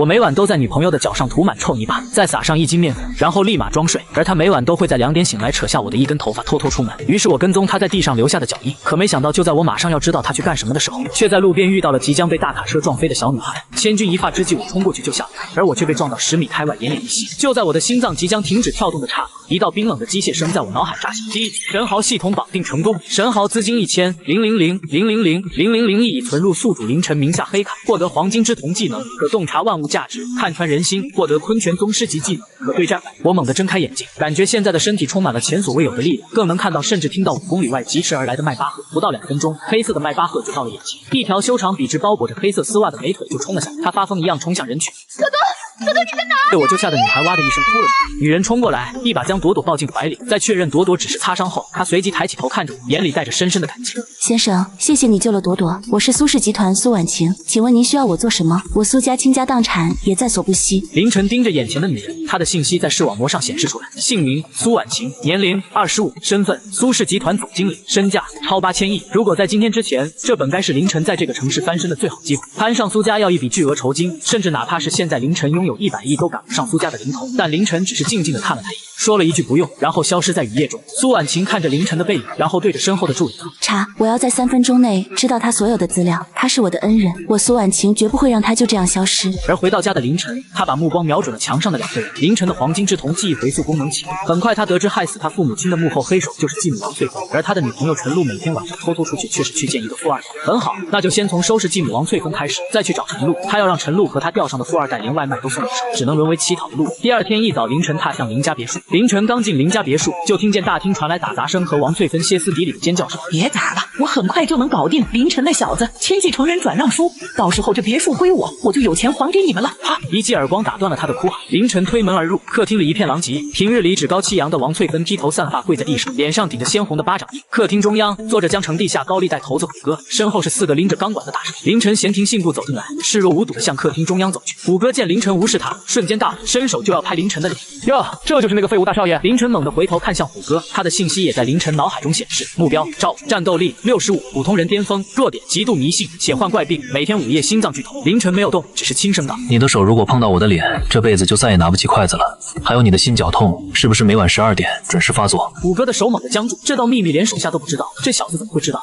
我每晚都在女朋友的脚上涂满臭泥巴，再撒上1斤面粉，然后立马装睡。而她每晚都会在2点醒来，扯下我的1根头发，偷偷出门。于是我跟踪她在地上留下的脚印，可没想到，就在我马上要知道她去干什么的时候，却在路边遇到了即将被大卡车撞飞的小女孩。千钧一发之际，我冲过去救下了她，而我却被撞到10米开外，奄奄一息。就在我的心脏即将停止跳动的刹那，一道冰冷的机械声在我脑海炸响：第一，神豪系统绑定成功，神豪资金1000,000,000,000,000亿已存入宿主凌晨名下黑卡，获得黄金之瞳技能，可洞察万物价值，看穿人心，获得坤泉宗师级技能，可对战。我猛地睁开眼睛，感觉现在的身体充满了前所未有的力量，更能看到甚至听到5公里外疾驰而来的迈巴赫。不到2分钟，黑色的迈巴赫就到了眼前，一条修长笔直包裹着黑色丝袜的美腿就冲了下来，他发疯一样冲向人群。朵朵，你在哪？被我救下的女孩哇的一声哭了出来，女人冲过来，一把将朵朵抱进怀里，在确认朵朵只是擦伤后，她随即抬起头看着我，眼里带着深深的感激。先生，谢谢你救了朵朵，我是苏氏集团苏婉晴，请问您需要我做什么？我苏家倾家荡产也在所不惜。凌晨盯着眼前的女人，她的信息在视网膜上显示出来：姓名苏婉晴，年龄25，身份苏氏集团总经理，身价超8000亿。如果在今天之前，这本该是凌晨在这个城市翻身的最好机会，攀上苏家要一笔巨额酬金，甚至哪怕是现在凌晨拥有100亿都赶不上苏家的零头。但凌晨只是静静地看了他一眼，说了一句不用，然后消失在雨夜中。苏婉晴看着凌晨的背影，然后对着身后的助理道：查，我要在3分钟内知道他所有的资料，他是我的恩人，我苏婉晴绝不会让他就这样消失。而回到家的凌晨，他把目光瞄准了墙上的2个人。凌晨的黄金之瞳记忆回溯功能启动，很快他得知害死他父母亲的幕后黑手就是继母王翠芬，而他的女朋友陈露每天晚上偷偷出去却是去见一个富二代。很好，那就先从收拾继母王翠芬开始，再去找陈露。他要让陈露和他钓上的富二代连外卖都送不上，只能沦为乞讨的路人。第2天一早，凌晨踏向林家别墅。凌晨刚进林家别墅，就听见大厅传来打杂声和王翠芬歇斯底里的尖叫声。别打了，我很快就能搞定凌晨那小子，签继承人转让书，到时候这别墅归我，我就有钱还给你们了。哈！一记耳光打断了他的哭喊。凌晨推门而入，客厅里一片狼藉。平日里趾高气扬的王翠芬披头散发跪在地上，脸上顶着鲜红的巴掌印。客厅中央坐着江城地下高利贷头子虎哥，身后是4个拎着钢管的大神。凌晨闲庭信步走进来，视若无睹地向客厅中央走去。虎哥见凌晨无视他，瞬间大怒，伸手就要拍凌晨的脸。哟，这就是那个废物大少爷。凌晨猛地回头看向虎哥，他的信息也在凌晨脑海中显示：目标赵，战斗力65，普通人巅峰，弱点极度迷信，且患怪病，每天午夜心脏剧痛。凌晨没有动，只是轻声道：你的手如果碰到我的脸，这辈子就再也拿不起筷子了。还有你的心绞痛，是不是每晚12点准时发作？虎哥的手猛地僵住，这道秘密连手下都不知道，这小子怎么会知道？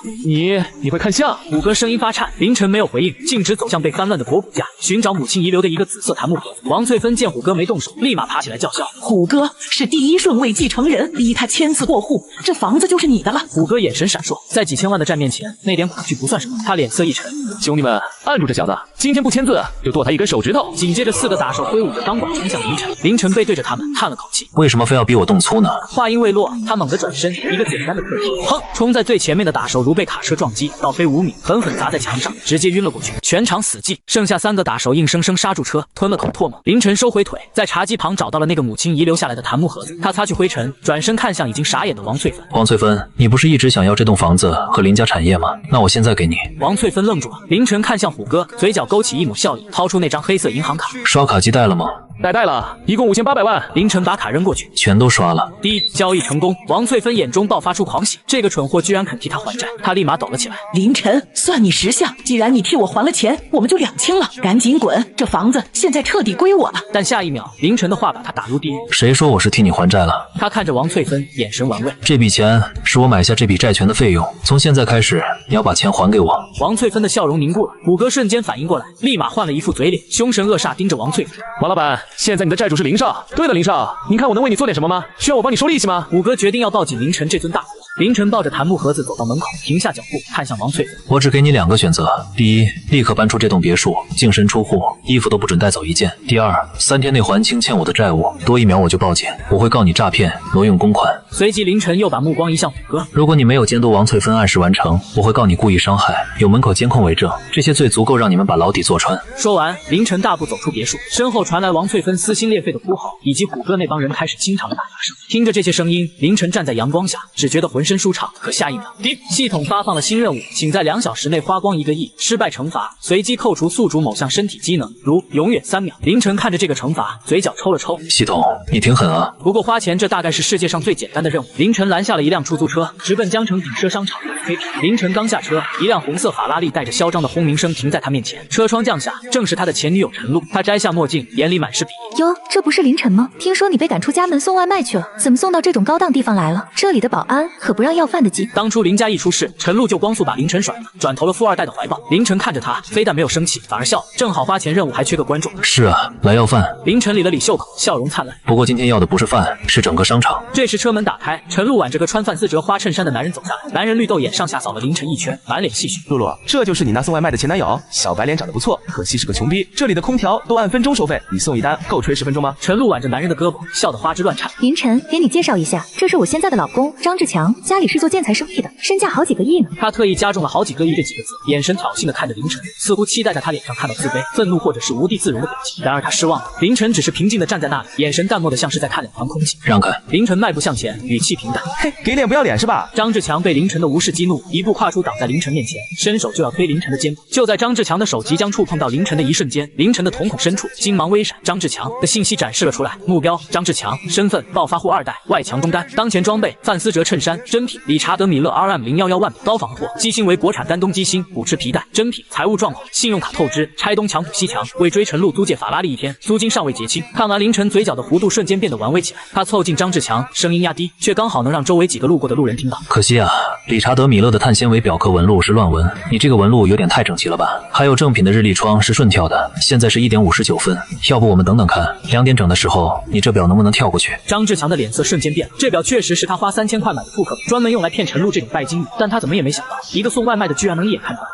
你会看相？虎哥声音发颤，凌晨没有回应，径直走向被翻乱的博古家，寻找母亲遗留的一个紫色檀木盒子。王翠芬见虎哥没动手，立马爬起来叫嚣：虎哥是第1顺位继承人，逼他签字过户，这房子就是你的了。虎哥眼神闪烁，在几千万的债面前，那点恐惧不算什么。他脸色一沉：兄弟们，按住这小子，今天不签字就剁他1根手指头。紧接着4个打手挥舞着钢管冲向凌晨。凌晨背对着他们，叹了口气：为什么非要逼我动粗呢？话音未落，他猛地转身，一个简单的客踢，砰！冲在最前面的打手如被卡车撞击，倒飞5米，狠狠砸在墙上，直接晕了过去，全场死寂。剩下3个打手硬生生刹住车，吞了口唾沫。凌晨收回腿，在茶几旁找到了那个母亲遗留下来的檀木盒子，他擦去灰尘，转身看向已经傻眼的王翠芬。王翠芬，你不是一直想要这栋房子和林家产业吗？那我现在给你。王翠芬愣住了，凌晨看向虎哥，嘴角勾起一抹笑意，掏出那张黑色银行卡。刷卡机带了吗？带了，一共5800万。凌晨把卡扔过去，全都刷了。第一，交易成功。王翠芬眼中爆发出狂喜，这个蠢货居然肯替他还债，他立马抖了起来。凌晨，算你识相，既然你替我还了钱，我们就两清了，赶紧滚，这房子现在彻底归我了。但下一秒，凌晨的话把他打入地狱。谁说我是替你还债了？他看着王翠芬，眼神玩味。这笔钱是我买下这笔债权的费用，从现在开始，你要把钱还给我。王翠芬的笑容凝固了，虎哥瞬间反应过来，立马换了一副嘴脸，凶神恶煞盯着王翠芬。王老板，现在你的债主是林少。对了，林少，您看我能为你做点什么吗？需要我帮你收利息吗？虎哥决定要抱紧凌晨这尊大佛。凌晨抱着檀木盒子走到门口，停下脚步，看向王翠芬。我只给你2个选择：第一，立刻搬出这栋别墅，净身出户，衣服都不准带走一件；第二，3天内还清欠我的债务，多1秒我就报警，我会告你诈骗、挪用公款。随即，凌晨又把目光移向虎哥。如果你没有监督王翠芬按时完成，我会告你故意伤害，有门口监控为证，这些罪足够让你们把牢底坐穿。说完，凌晨大步走出别墅，身后传来王翠芬撕心裂肺的哭嚎，以及虎哥那帮人开始经常的打砸声。听着这些声音，凌晨站在阳光下，只觉得浑身舒畅。可下一秒，滴，系统发放了新任务，请在2小时内花光1个亿，失败惩罚，随机扣除宿主某项身体机能，如永远3秒。凌晨看着这个惩罚，嘴角抽了抽。系统，你挺狠啊！不过花钱这大概是世界上最简单的任务。凌晨拦下了一辆出租车，直奔江城景奢商场。SKP。凌晨刚下车，一辆红色法拉利带着嚣张的轰鸣声停在他面前，车窗降下，正是他的前女友陈露。他摘下墨镜，眼里满是鄙夷。哟，这不是凌晨吗？听说你被赶出家门送外卖去了，怎么送到这种高档地方来了？这里的保安可不让要饭的进。当初林家一出事，陈露就光速把凌晨甩了，转投了富二代的怀抱。凌晨看着他，非但没有生气，反而笑，正好花钱任务还缺个观众。是啊，来要饭。凌晨理了理袖口，笑容灿烂。不过今天要的不是饭，是整个商场。这时车门打开，陈露挽着个穿范思哲花衬衫的男人走下来，男人绿豆眼上下扫了凌晨一圈，满脸戏谑。露露，这就是你那送外卖的前男友，小白脸长得不错，可惜是个穷逼。这里的空调都按分钟收费，你送一单够吹10分钟吗？陈露挽着男人的胳膊，笑得花枝乱颤。凌晨，给你介绍一下，这是我现在的老公张志强，家里是做建材生意的，身价好几个亿呢。他特意加重了好几个亿这几个字，眼神挑衅地看着凌晨，似乎期待在他脸上看到自卑、愤怒或者是无地自容的表情。然而他失望了，凌晨只是平静地站在那里，眼神淡漠的像是在看两团空气。让开！凌晨迈步向前，语气平淡。嘿，给脸不要脸是吧？张志强被凌晨的无视激怒，一步跨出挡在凌晨面前，伸手就要推凌晨的肩膀。就在张志强的手即将触碰到凌晨的一瞬间，凌晨的瞳孔深处金芒微闪，张志强的信息展示了出来，目标张志强，身份暴发户二代，外强中干，当前装备范思哲衬衫，真品理查德米勒 RM011万高仿货，机芯为国产丹东机芯，补持皮带，真品财务状况，信用卡透支，拆东墙补西墙，为追陈露租借法拉利1天，租金尚未结清。看完凌晨嘴角的弧度瞬间变得玩味起来，他凑近张志强，声音压低，却刚好能让周围几个路过的路人听到。可惜啊，理查德米勒的碳纤维表壳纹路是乱纹，你这个纹路有点太整齐了吧？还有正品的日历窗是顺跳的，现在是1点59分，要不我们等等看，2点整的时候你这表能不能跳过去？张志强的脸色瞬间变了，这表确实是他花3000块买的复刻，专门用来骗陈露这种拜金女，但他怎么也没想到，一个送外卖的居然能一眼看出来。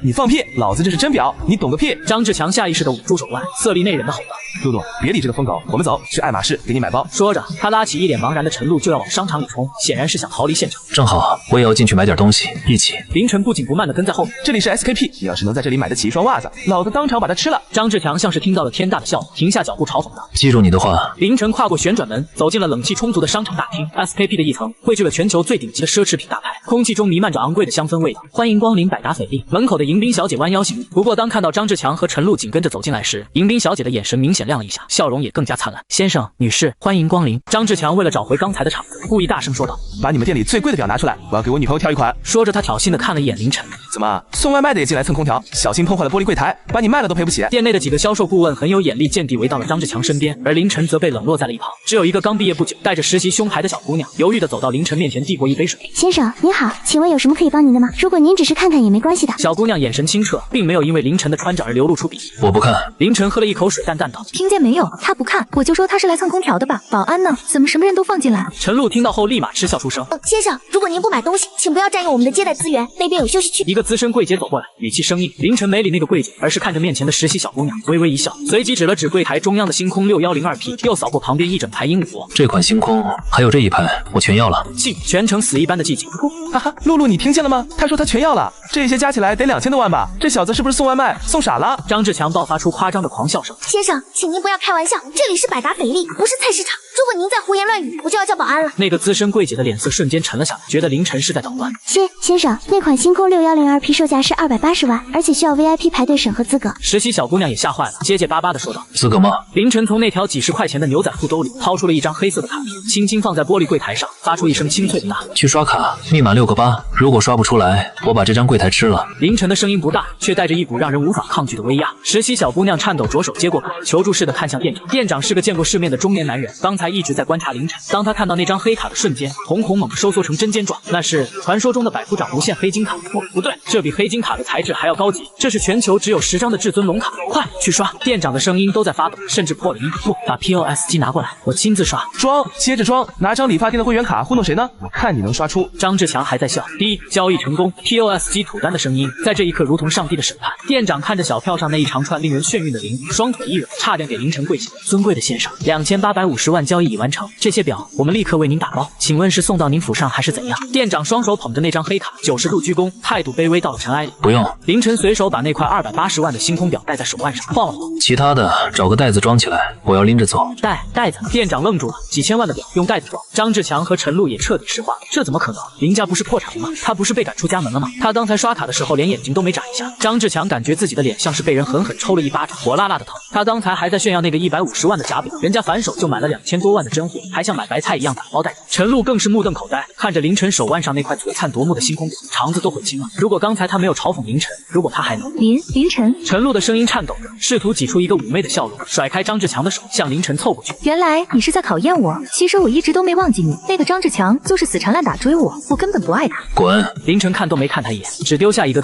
你放屁！老子这是真表，你懂个屁！张志强下意识地捂住手腕，色厉内荏地吼道：“露露，别理这个疯狗，我们走，去爱马仕给你买包。”说着，他拉起一脸茫然的陈露就要往商场里冲，显然是想逃离现场。正好，我也要进去买点东西，一起。凌晨不紧不慢地跟在后面。这里是 SKP， 你要是能在这里买得起一双袜子，老子当场把它吃了。张志强像是听到了天大的笑话，停下脚步嘲讽道：“记住你的话。”凌晨跨过旋转门，走进了冷气充足的商场大厅。SKP 的一层汇聚了全球最顶级的奢侈品大牌，空气中弥漫着昂贵的香氛味道。欢迎光临百达翡丽。门口的迎宾小姐弯腰行礼，不过当看到张志强和陈露紧跟着走进来时，迎宾小姐的眼神明显亮了一下，笑容也更加灿烂。先生、女士，欢迎光临。张志强为了找回刚才的场子，故意大声说道：“把你们店里最贵的表拿出来，我要给我女朋友挑一款。”说着，他挑衅地看了一眼凌晨。怎么，送外卖的也进来蹭空调？小心碰坏了玻璃柜台，把你卖了都赔不起。店内的几个销售顾问很有眼力，见地围到了张志强身边，而凌晨则被冷落在了一旁。只有一个刚毕业不久、带着实习胸牌的小姑娘，犹豫地走到凌晨面前，递过一杯水。先生您好，请问有什么可以帮您的吗？如果您只是看看也没关系的。小姑娘眼神清澈，并没有因为凌晨的穿着而流露出鄙夷。我不看。凌晨喝了一口水，淡淡道：“听见没有？他不看，我就说他是来蹭空调的吧。保安呢？怎么什么人都放进来？”陈露听到后立马嗤笑出声：“先生，如果您不买东西，请不要占用我们的接待资源，那边有休息区。”一个资深柜姐走过来，语气生硬。凌晨没理那个柜姐，而是看着面前的实习小姑娘，微微一笑，随即指了指柜台中央的星空6102P，又扫过旁边一整排鹦鹉螺。这款星空还有这一排，我全要了。静，全程死一般的寂静。哈哈，露露，你听见了吗？他说他全要了，这些加起来得2000多万吧？这小子是不是送外卖送傻了？张志强爆发出夸张的狂笑声。先生，请您不要开玩笑，这里是百达翡丽，不是菜市场。如果您再胡言乱语，我就要叫保安了。那个资深柜姐的脸色瞬间沉了下来，觉得凌晨是在捣乱。先生，那款星空6102P 售价是280万，而且需要 VIP 排队审核资格。实习小姑娘也吓坏了，结结巴巴地说道：“资格吗？”凌晨从那条几十块钱的牛仔裤兜里掏出了一张黑色的卡片，轻轻放在玻璃柜台上，发出一声清脆的呐喊。去刷卡，密码6个8，如果刷不出来，我把这张柜台吃了。凌晨的声音不大，却带着一股让人无法抗拒的威压。实习小姑娘颤抖着手接过卡，求助似的看向店长。店长是个见过世面的中年男人，刚才一直在观察凌晨。当他看到那张黑卡的瞬间，瞳孔猛地收缩成针尖状，那是传说中的百夫长无限黑金卡。不对，这比黑金卡的材质还要高级，这是全球只有10张的至尊龙卡。快去刷！店长的声音都在发抖，甚至破了音。不，把 POS 机拿过来，我亲自刷。装，接着装，拿张理发店的会员卡糊弄谁呢？我看你能刷出。张志强还在笑。第一，交易成功。POS 机吐单的声音在这一刻如同上帝的审判。店长看着小票上那一长串令人眩晕的零，双腿一软，差点给凌晨跪下。尊贵的先生，2850万交易已完成，这些表我们立刻为您打包，请问是送到您府上还是怎样？店长双手捧着那张黑卡，90度鞠躬，态度卑微到了尘埃里。不用。凌晨随手把那块280万的星空表戴在手腕上，晃了晃。其他的找个袋子装起来，我要拎着走。袋子？店长愣住了，几千万的表用袋子装？张志强和陈露也彻底石化了，这怎么可能？林家不是破产了吗？他不是被赶出家门了吗？他刚才刷卡的时候连眼睛都没眨一下。张志强感觉自己的脸像是被人狠狠抽了一巴掌，火辣辣的疼。他刚才还在炫耀那个150万的假表，人家反手就买了2000多多万的真货，还像买白菜一样打包带走。陈露更是目瞪口呆，看着凌晨手腕上那块璀璨夺目的星空表，肠子都悔青了。如果刚才他没有嘲讽凌晨，如果他还能……凌晨，陈露的声音颤抖着，试图挤出一个妩媚的笑容，甩开张志强的手，向凌晨凑过去。原来你是在考验我，其实我一直都没忘记你。那个张志强就是死缠烂打追我，我根本不爱他。滚！凌晨看都没看他一眼，只丢下一个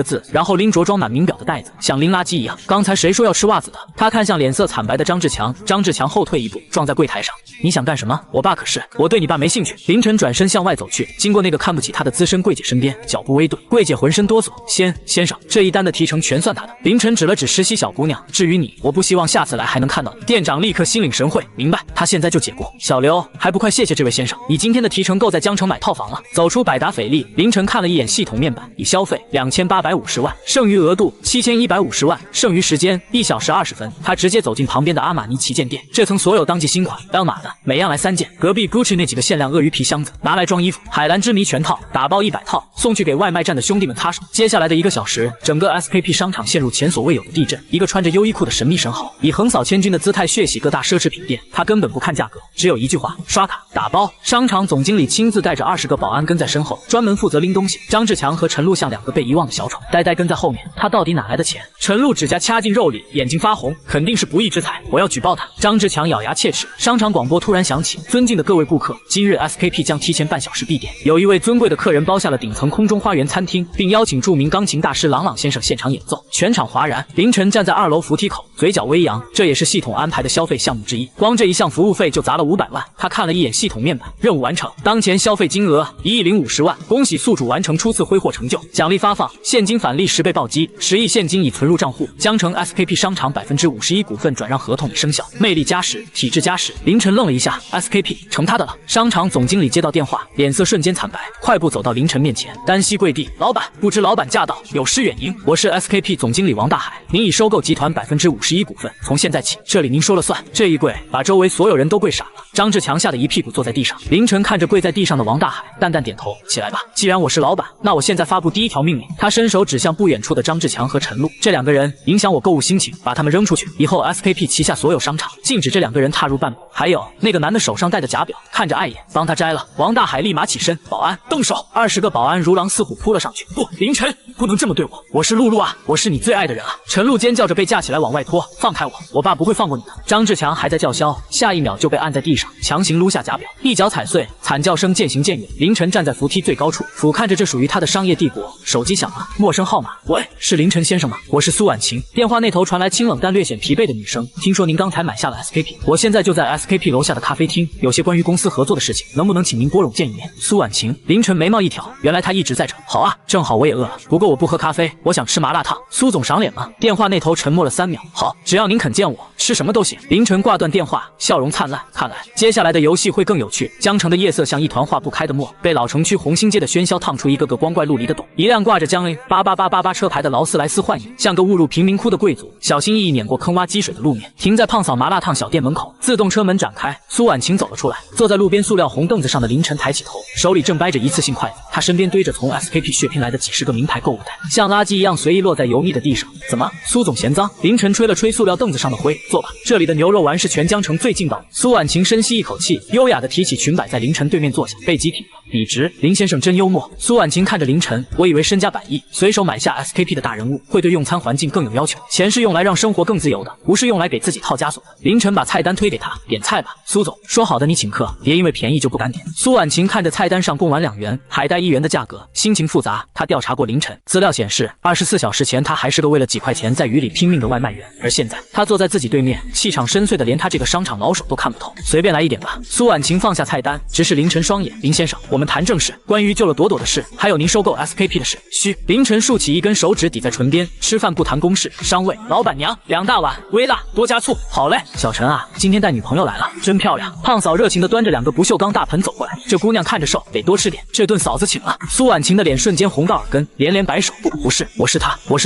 字，然后拎着装满名表的袋子，像拎垃圾一样。刚才谁说要吃袜子的？他看向脸色惨白的张志强，张志强后退一步，撞在柜台上。你想干什么？我爸可是……我对你爸没兴趣。凌晨转身向外走去，经过那个看不起他的资深柜姐身边，脚步微顿，柜姐浑身哆嗦。先生，这一单的提成全算他的。凌晨指了指实习小姑娘，至于你，我不希望下次来还能看到你。店长立刻心领神会，明白，他现在就解雇。小刘，还不快谢谢这位先生，你今天的提成够在江城买套房了。走出百达翡丽，凌晨看了一眼系统面板，已消费2850万，剩余额度7150万，剩余时间1小时20分。他直接走进旁边的阿玛尼旗舰店，这层所有当季新款L码的，每样来3件。隔壁 Gucci 那几个限量鳄鱼皮箱子拿来装衣服，海蓝之谜全套打包100套，送去给外卖站的兄弟们擦手。接下来的1个小时，整个 SKP 商场陷入前所未有的地震。一个穿着优衣库的神秘神豪，以横扫千军的姿态血洗各大奢侈品店，他根本不看价格，只有一句话：刷卡打包。商场总经理亲自带着20个保安跟在身后，专门负责拎东西。张志强和陈露像2个被遗忘的小丑，呆呆跟在后面。他到底哪来的钱？陈露指甲掐进肉里，眼睛发红，肯定是不义之财，我要举报他。张志强咬牙切齿。商场广播突然响起：尊敬的各位顾客，今日 SKP 将提前半小时闭店。有一位尊贵的客人包下了顶层空中花园餐厅，并邀请著名钢琴大师郎朗先生现场演奏，全场哗然。凌晨站在2楼扶梯口，嘴角微扬，这也是系统安排的消费项目之一，光这一项服务费就砸了500万。他看了一眼系统面板，任务完成，当前消费金额1亿050万，恭喜宿主完成初次挥霍成就，奖励发放，现金返利10倍暴击，10亿现金已存入账户。江城 SKP 商场51%股份转让合同已生效，魅力加10，体质加10。凌晨愣了一下 ，SKP 成他的了。商场总经理接到电话，脸色瞬间惨白，快步走到凌晨面前，单膝跪地：老板，不知老板驾到，有失远迎。我是 SKP 总经理王大海，您已收购集团51%股份，从现在起，这里您说了算。这一跪，把周围所有人都跪傻了。张志强吓得一屁股坐在地上。凌晨看着跪在地上的王大海，淡淡点头：起来吧，既然我是老板，那我现在发布第1条命令。他伸手指向不远处的张志强和陈露，这2个人影响我购物心情，把他们扔出去。以后 SKP 旗下所有商场禁止这2个人踏入半步。还有那个男的手上戴的假表，看着碍眼，帮他摘了。王大海立马起身：保安动手！20个保安如狼似虎扑了上去。不，凌晨不能这么对我，我是露露啊，我是你最爱的人啊！陈露尖叫着被架起来往外拖，放开我，我爸不会放过你的。张志强还在叫嚣，下一秒就被按在地上，强行撸下假表，一脚踩碎，惨叫声渐行渐远。凌晨站在扶梯最高处，俯瞰着这属于他的商业帝国。手机响了，陌生号码。喂，是凌晨先生吗？我是苏婉晴。电话那头传来清冷但略显疲惫的女声：听说您刚才买下了 SKP， 我现在就在 SKP 楼下的咖啡厅，有些关于公司合作的事情，能不能请您拨冗见一面？苏婉晴。凌晨眉毛一挑，原来他一直在这。好啊，正好我也饿了，不过我不喝咖啡，我想吃麻辣烫。苏总赏脸吗？电话那头沉默了3秒。好，只要您肯见我，吃什么都行。凌晨挂断电话，笑容灿烂。看来接下来的游戏会更有趣。江城的夜色像一团化不开的墨，被老城区红星街的喧嚣烫出一个个光怪陆离的洞。一辆挂着江 A88888车牌的劳斯莱斯幻影，像个误入贫民窟的贵族，小心翼翼碾过坑洼积水的路面，停在胖嫂麻辣烫小店门口。自动车门展开，苏婉晴走了出来。坐在路边塑料红凳子上的凌晨抬起头，手里正掰着一次性筷子，他身边堆着从 SKP 血拼来的几10个名牌购物袋，像垃圾一样随意落在油腻的地上。怎么，苏总嫌脏？凌晨吹了吹塑料凳子上的灰，坐吧，这里的牛肉丸是全江城最劲道的。苏婉晴深吸一口气，优雅地提起裙摆，在凌晨对面坐下，背肌挺了，笔直。林先生真幽默。苏婉晴看着凌晨，我以为身家100亿，随手买下 SKP 的大人物会对用餐环境更有要求，钱是用来让生活更自由的，不是用来给自己套枷锁的。凌晨把菜单推给他，点菜吧，苏总。说好的你请客，别因为便宜就不敢点。苏婉晴看着菜单上贡丸2元，海带1元的价格，心情复杂。他调查过凌晨，资料显示24小时前他还是个为了几块钱在雨里拼命的外卖员，而现在他坐在自己对面，气场深邃的连他这个商场老手都看不透。随便来一点吧。苏婉晴放下菜单，直视凌晨双眼：林先生，我们谈正事，关于救了朵朵的事，还有您收购 SKP 的事。嘘。凌晨竖起一根手指抵在唇边，吃饭不谈公事，商位。老板娘2大碗，微辣，多加醋。好嘞。小陈啊，今天带女朋友来了，真漂亮。胖嫂热情地端着2个不锈钢大盆走过来，这姑娘看着瘦，得多吃点，这顿嫂子请了。苏婉晴的脸瞬间红到耳根，连连摆手：不是，我是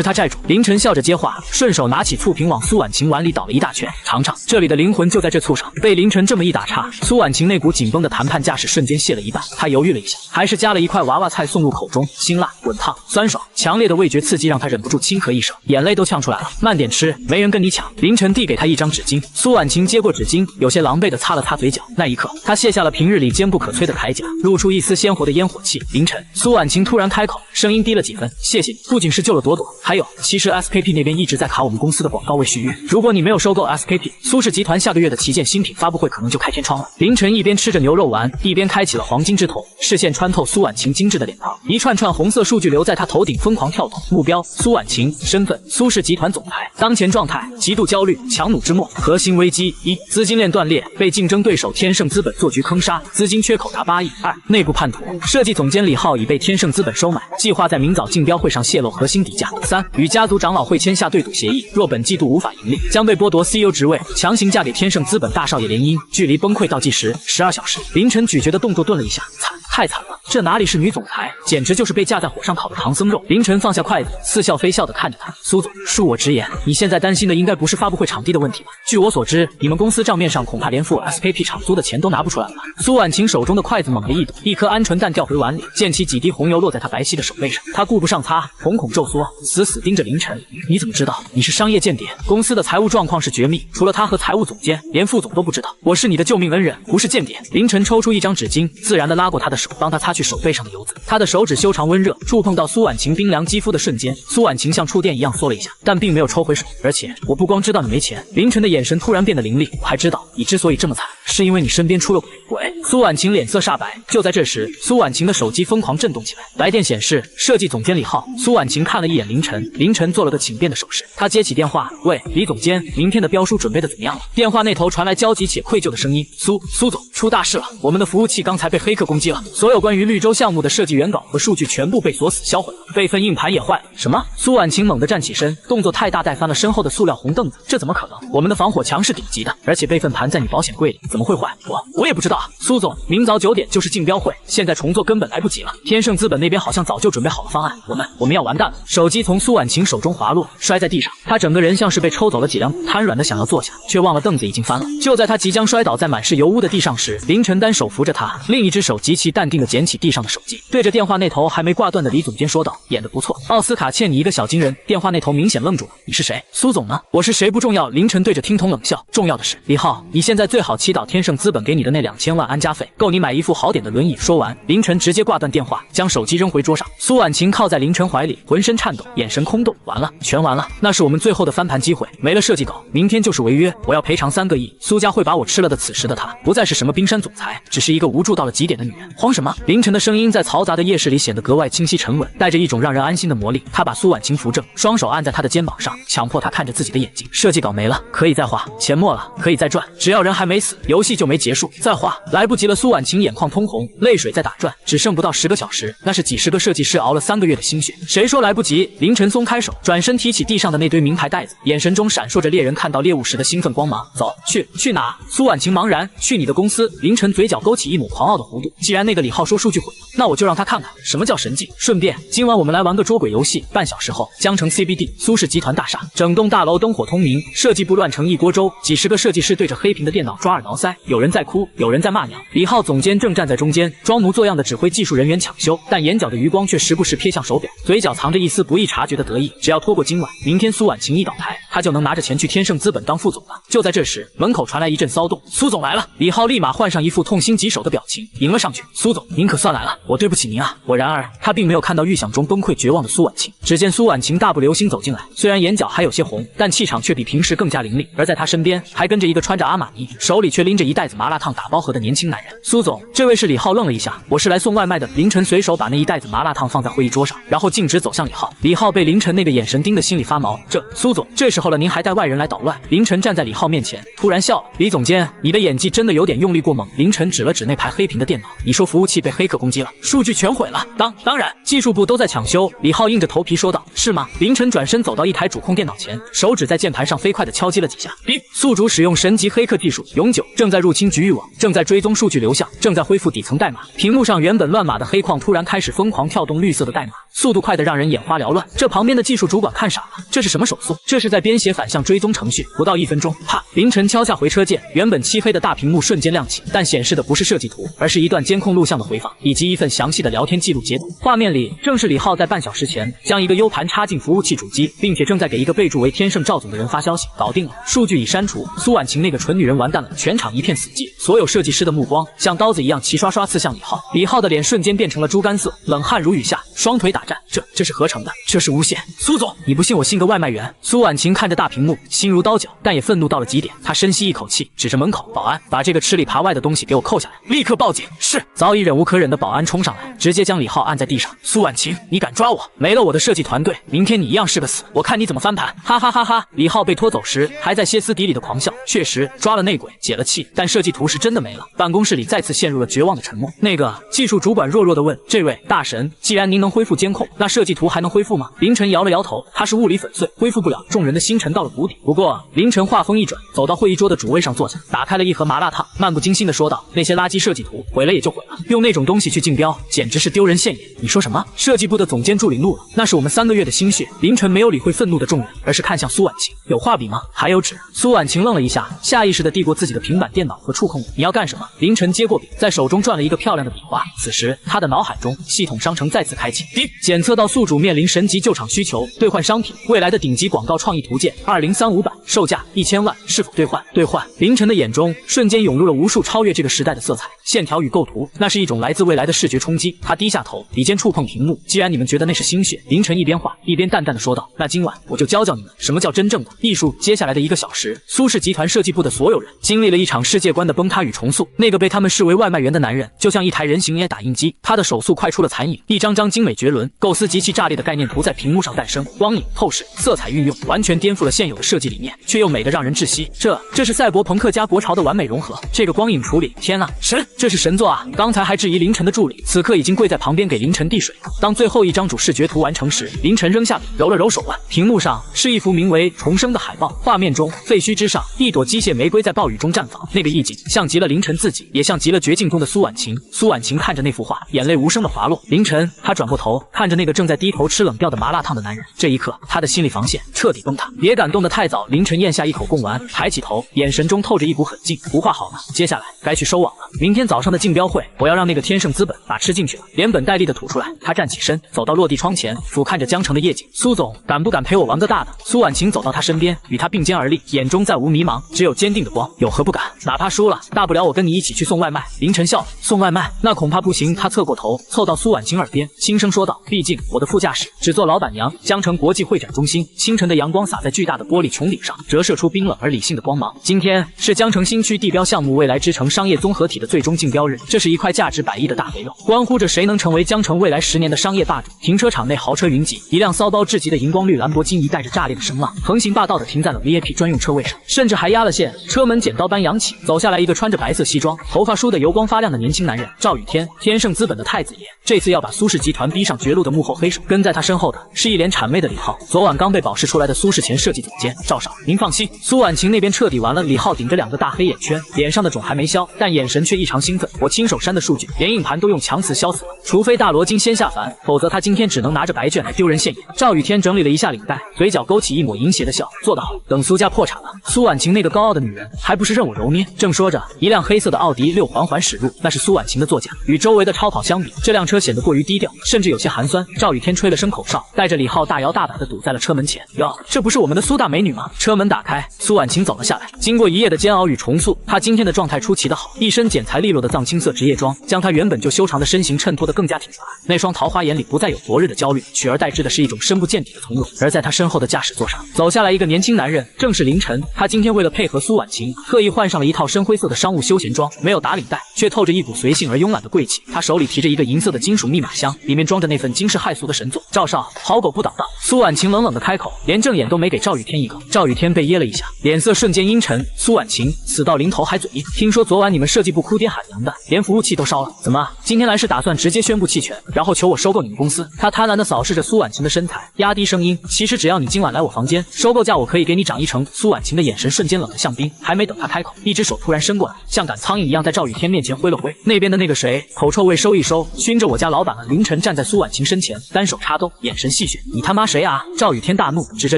他债主。凌晨笑着接话，顺手拿起醋瓶往苏婉晴碗里倒了一大圈，尝尝，这里的灵魂就在这醋上。被凌晨这么一打岔，苏婉晴那股紧绷的谈判架势瞬间卸了一半。她犹豫了一下，还是夹了一块娃娃菜送入口中，辛辣、滚烫、酸爽，强烈的味觉刺激让她忍不住轻咳一声，眼泪都呛出来了。慢点吃，没人跟你抢。凌晨递给她一张纸巾，苏婉晴接过纸巾，清有些狼狈地擦了擦嘴角，那一刻，他卸下了平日里坚不可摧的铠甲，露出一丝鲜活的烟火气。凌晨，苏婉晴突然开口，声音低了几分：“谢谢你，不仅是救了朵朵，还有，其实 SKP 那边一直在卡我们公司的广告未续约。如果你没有收购 SKP， 苏氏集团下个月的旗舰新品发布会可能就开天窗了。”凌晨一边吃着牛肉丸，一边开启了黄金之瞳，视线穿透苏婉晴精致的脸庞，一串串红色数据流在他头顶疯狂跳动。目标：苏婉晴，身份：苏氏集团总裁，当前状态：极度焦虑，强弩之末。核心危机：一、资金链断裂，被竞争对手天盛资本做局坑杀，资金缺口达8亿。2、内部叛徒，设计总监李浩已被天盛资本收买，计划在明早竞标会上泄露核心底价。3、与家族长老会签下对赌协议，若本季度无法盈利，将被剥夺 CEO 职位，强行嫁给天盛资本大少爷联姻。距离崩溃倒计时12小时。凌晨咀嚼的动作顿了一下，惨，太惨了，这哪里是女总裁，简直就是被架在火上烤的唐僧肉。凌晨放下筷子，似笑非笑地看着他，苏总，恕我直言，你现在担心的应该不是发布会场地的问题吧？据我所知，你们公司账面上恐怕连付 SKP 场租的钱都拿不出来了吧？苏婉晴手中的筷子猛地一抖，一颗鹌鹑蛋掉回碗里，溅起几滴红油落在她白皙的手背上，她顾不上擦，瞳孔皱缩，死死盯着凌晨。你怎么知道？你是商业间谍，公司的财务状况是绝密，除了他和财务总监，连副总都不知道。我是你的救命恩人，不是间谍。凌晨抽出一张纸巾，自然地拉过他的手，帮他擦去手背上的油渍。他的手指修长温热，触碰到苏婉晴冰凉肌肤的瞬间，苏婉晴像触电一样缩了一下，但并没有抽回手。而且我不光知道你没钱，凌晨的眼神突然变得凌厉，我还知道你之所以这么惨，是因为你身边出了鬼。苏婉晴脸色煞白。就在这时，苏婉晴的手机疯狂震动起来，来电显示设计总监李浩。苏婉晴看了一眼凌晨，凌晨做了个请便的手势。他接起电话，喂，李总监，明天的标书准备的怎么样了？电话那头传来焦急且愧疚的声音，苏总，出大事了，我们的服务器刚才被黑客攻击了，所有关于绿洲项目的设计原稿和数据全部被锁死销毁了，备份硬盘也坏了。什么？苏婉晴猛地站起身，动作太大，带翻了身后的塑料红凳子。这怎么可能？我们的防火墙是顶级的，而且备份盘在你保险柜里，怎么会坏？我也不知道啊。苏总，明早9点就是竞标会，现在重做根本来不及了。天盛资本那边好像早就准备好了方案，我们要完蛋了。手机从苏婉晴手中滑落，摔在地上，她整个人像是被抽走了几辆，瘫软的想要坐下，却忘了凳子已经翻了。就在她即将摔倒在满是油污的地上时，凌晨单手扶着她，另一只手极其淡定地捡起地上的手机，对着电话那头还没挂断的李总监说道：“演得不错，奥斯卡欠你一个小金人。”电话那头明显愣住了：“你是谁？苏总呢？我是谁不重要。”凌晨对着听筒冷笑：“重要的是，李浩，你现在最好祈祷天盛资本给你的那2000万安家费够你买一副好点的轮椅。”说完，凌晨直接挂断电话，将手机扔回桌上。苏婉晴靠在凌晨怀里，浑身颤抖，眼神空洞。完了，全完了，那是我们最后的翻盘机会，没了设计稿，明天就是违约，我要赔偿3个亿。苏家会把我吃了的。此时的他不再是什么冰山总裁，只是一个无助到了极点的女人。慌什么？凌晨的声音在嘈杂的夜市里显得格外清晰沉稳，带着一种让人安心的魔力。他把苏婉晴扶正，双手按在她的肩膀上，强迫她看着自己的眼睛。设计稿没了，可以再画；钱没了，可以再赚。只要人还没死，游戏就没结束。再画，来不及了。苏婉晴眼眶通红，泪水在打转。只剩不到10个小时，那是几十个设计师熬了3个月的心血。谁说来不及？凌晨松开手，转身提起地上的那堆名牌袋子，眼神中闪烁着猎人看到猎物时的兴奋光芒。走，去哪？苏婉晴茫然。去你的公司。凌晨嘴角勾起一抹狂傲的弧度。既然那个李浩说数据毁了，那我就让他看看什么叫神迹。顺便，今晚我们来玩个捉鬼游戏。半小时后，江城 CBD 苏氏集团大厦，整栋大楼灯火通明，设计部乱成一锅粥，几十个设计师对着黑屏的电脑抓耳挠腮，有人在哭，有人在骂娘。李浩总监正站在中间，装模作样的指挥技术人员抢修，但眼角的余光却时不时瞥向手表，嘴角藏着一丝不易察觉的得意。只要拖过今晚，明天苏婉晴一倒台，他就能拿着钱去天盛资本当副总了。就在这时，门口传来一阵骚动，苏总来了。李浩立马换上一副痛心疾首的表情，迎了上去。苏总，您可算来了，我对不起您啊。然而他并没有看到预想中崩溃绝望的苏婉晴，只见苏婉晴大步流星走进来，虽然眼角还有些红，但气场却比平时更加凌厉。而在他身边还跟着一个穿着阿玛尼，手里却拎着一袋子麻辣烫打包盒的年轻男人。苏总，这位是李浩。愣了一下，我是来送外卖的。凌晨随手把那一袋子麻辣烫放在会议桌上，然后径直走向李浩。李浩被凌晨那个眼神盯得心里发毛。苏总，这时候了您还带外人来捣乱。凌晨站在李浩面前，突然笑了。李总监，你的演技真的有点用力过猛。凌晨指了指那排黑屏的电脑，你说服务器被黑客攻击了，数据全毁了。当然，技术部都在抢修。李浩硬着头皮说道。是吗？凌晨转身走到一台主控电脑前，手指在键盘上飞快地敲击了几下。宿主使用神级黑客技术，永久正在入侵局域网，正在追踪数据流向，正在恢复底层代码。屏幕上原本乱码的黑框突然开始疯狂跳动绿色的代码，速度快得让人眼花缭乱。这旁边的技术主管看傻了，这是什么手速？这是在编写反向追踪程序。不到1分钟，啪！凌晨敲下回车键，原本漆黑的大屏幕瞬间亮起，但显示的不是设计图，而是一段监控录像的回放，以及一份详细的聊天记录截图。画面里正是李浩在半小时前将一个 U 盘插进服务器主机，并且正在给一个备注为天盛赵总的人发消息。搞定了，数据已删除。苏婉晴那个蠢女人完蛋了，全场一片死寂，所有设计师的目光像刀子一样齐刷刷刺向李浩。李浩的脸瞬间变成了猪肝色，冷汗如雨下，双腿打颤。这是合成的，这是诬陷！苏总，你不信我信个外卖员。苏婉晴看着大屏幕，心如刀绞，但也愤怒到了极点。她深吸一口气，指着门口，保安，把这个吃里扒外的东西给我扣下来，立刻报警！是。早已忍无可忍的保安冲上来，直接将李浩按在地上。苏婉晴，你敢抓我？没了我的设计团队，明天你一样是个死，我看你怎么翻盘！哈哈哈哈！李浩被拖走时还在歇斯底里的狂笑，确实抓了内鬼，解了气，但设计图是真的没了。办公室里再次陷入了绝望的沉默。那个技术主管弱弱地问：“这位大神，既然您能恢复监控，那设计图还能恢复吗？”凌晨摇了摇头，他是物理粉碎，恢复不了。众人的心沉到了谷底。不过凌晨话锋一转，走到会议桌的主位上坐下，打开了一盒麻辣烫，漫不经心地说道：“那些垃圾设计图毁了也就毁了，用那种东西去竞标，简直是丢人现眼。”你说什么？设计部的总监助理怒了，那是我们3个月的心血。凌晨没有理会愤怒的众人，而是看向苏婉晴：“有画笔吗？还有纸？”苏婉晴愣了一下，下意识地递过自己的平板电脑和触控笔。你要干什么？凌晨接过笔，在手中转了一个漂亮的笔画。此时他的脑海中系统商城再次开启，检测到宿主面临神级救场需求，兑换商品，未来的顶级广告创意图鉴2035版，售价1000万，是否兑换？兑换！凌晨的眼中瞬间涌入了无数超越这个时代的色彩、线条与构图，那是一种来自未来的视觉冲击。他低下头，笔尖触碰屏幕。既然你们觉得那是心血，凌晨一边画一边淡淡的说道：“那今晚我就教教你们什么叫真正的艺术。”接下来的1个小时，苏氏集团设计部的所有人经历了一场世界观的崩塌与重塑。那个被他们视为外卖员的男人，就像一台人形 AI 打印机，他的手速快出了残影，一张张精美绝伦、构思极其炸裂的概念图在屏幕上诞生，光影、透视、色彩运用，完全颠覆了现有的设计理念，却又美得让人窒息。这是赛博朋克加国潮的完美融合。这个光影处理，天啊，神！这是神作啊！刚才还质疑凌晨的助理，此刻已经跪在旁边给凌晨递水。当最后一张主视觉图完成时，凌晨扔下笔，揉了揉手腕，屏幕上是一幅名为《重生》的海报，画面中废墟之上，一朵机械玫瑰在暴雨中绽放，那个意境像极了凌晨自己，也像极了绝境中的苏婉晴。苏婉晴看着那幅画，眼泪无声的滑落。凌晨，他转过头，看着那个正在低头吃冷掉的麻辣烫的男人，这一刻，他的心理防线彻底崩塌。别感动得太早，凌晨咽下一口贡丸，抬起头，眼神中透着一股狠劲。不画好了，接下来该去收网了。明天早上的竞标会，我要让那个天盛资本把吃进去了，连本带利的吐出来。他站起身，走到落地窗前，俯瞰着江城的夜景。苏总，敢不敢陪我玩个大的？苏婉晴走到他身边，与他并肩而立，眼中再无迷茫，只有坚定的光。有何不敢？哪怕输了，大不了我跟你一起去送外卖。凌晨笑了，送外卖那恐怕不行。他侧过头，凑到苏婉晴耳边，轻声说道：“毕竟我的副驾驶只做老板娘。”江城国际会展中心，清晨的阳光洒在巨大的玻璃穹顶上，折射出冰冷而理性的光芒。今天是江城新区地标项目未来之城商业综合体的最终竞标日，这是一块价值100亿的大肥肉，关乎着谁能成为江城未来10年的商业霸主。停车场内豪车云集，一辆骚包至极的荧光绿兰博基尼带着炸裂的声浪，横行霸道的停在了 VIP 专用车位上，甚至还压了线。车门剪刀般扬起，走下来一个穿着白色西装、头发梳得油光发亮的年轻男人，赵雨天，天盛资本的太子爷。这次要把苏氏集团逼上绝路的幕后黑手。跟在他身后的是一脸谄媚的李浩，昨晚刚被保释出来的苏氏前设计总监赵少。您放心，苏婉晴那边彻底完了。李浩顶着2个大黑眼圈，脸上的肿还没消，但眼神却异常兴奋。我亲手删的数据，连硬盘都用强磁消死了，除非大罗金先下凡，否则他今天只能拿着白卷来丢人现眼。赵雨天整理了一下领带，嘴角勾起一抹淫邪的笑，做得好。等苏家破产了，苏婉晴那个高傲的女人还不是任我揉捏？正说着，一辆黑色的奥迪6缓缓驶入，那是苏婉晴的座驾。与周围的超跑相比，这辆车显得过于低调，甚至有些寒酸。赵雨天吹了声口哨，带着李浩大摇大摆地堵在了车门前。哟，这不是我们的苏大美女吗？车门打开，苏婉晴走了下来。经过一夜的煎熬与重塑，她今天的状态出奇的好，一身剪裁利落的藏青色职业装，将她原本就修长的身形衬托得更加挺拔。那双桃花眼里不再有昨日的焦虑，取而代之的是一种深不见底的从容。而在她身后的驾驶座上，走下来一个年轻男人，正是凌晨。他今天为了配合苏婉晴，特意换上了一套深灰色的商务休闲装，没有打领带，却透着一股随性而慵懒的贵气。他手里提着一个银色的金属密码箱，里面装着那份惊世骇俗的神作。赵少，好狗不挡道。苏婉晴冷冷的开口，连正眼都没给赵雨天一个。赵雨天天被噎了一下，脸色瞬间阴沉。苏婉晴死到临头还嘴硬，听说昨晚你们设计部哭爹喊娘的，连服务器都烧了，怎么今天来是打算直接宣布弃权，然后求我收购你们公司？他贪婪地扫视着苏婉晴的身材，压低声音，其实只要你今晚来我房间，收购价我可以给你涨1成。苏婉晴的眼神瞬间冷得像冰，还没等他开口，一只手突然伸过来，像赶苍蝇一样在赵雨天面前挥了挥。那边的那个谁，口臭味收一收，熏着我家老板了。凌晨站在苏婉晴身前，单手插兜，眼神戏谑，你他妈谁啊？赵雨天大怒，指着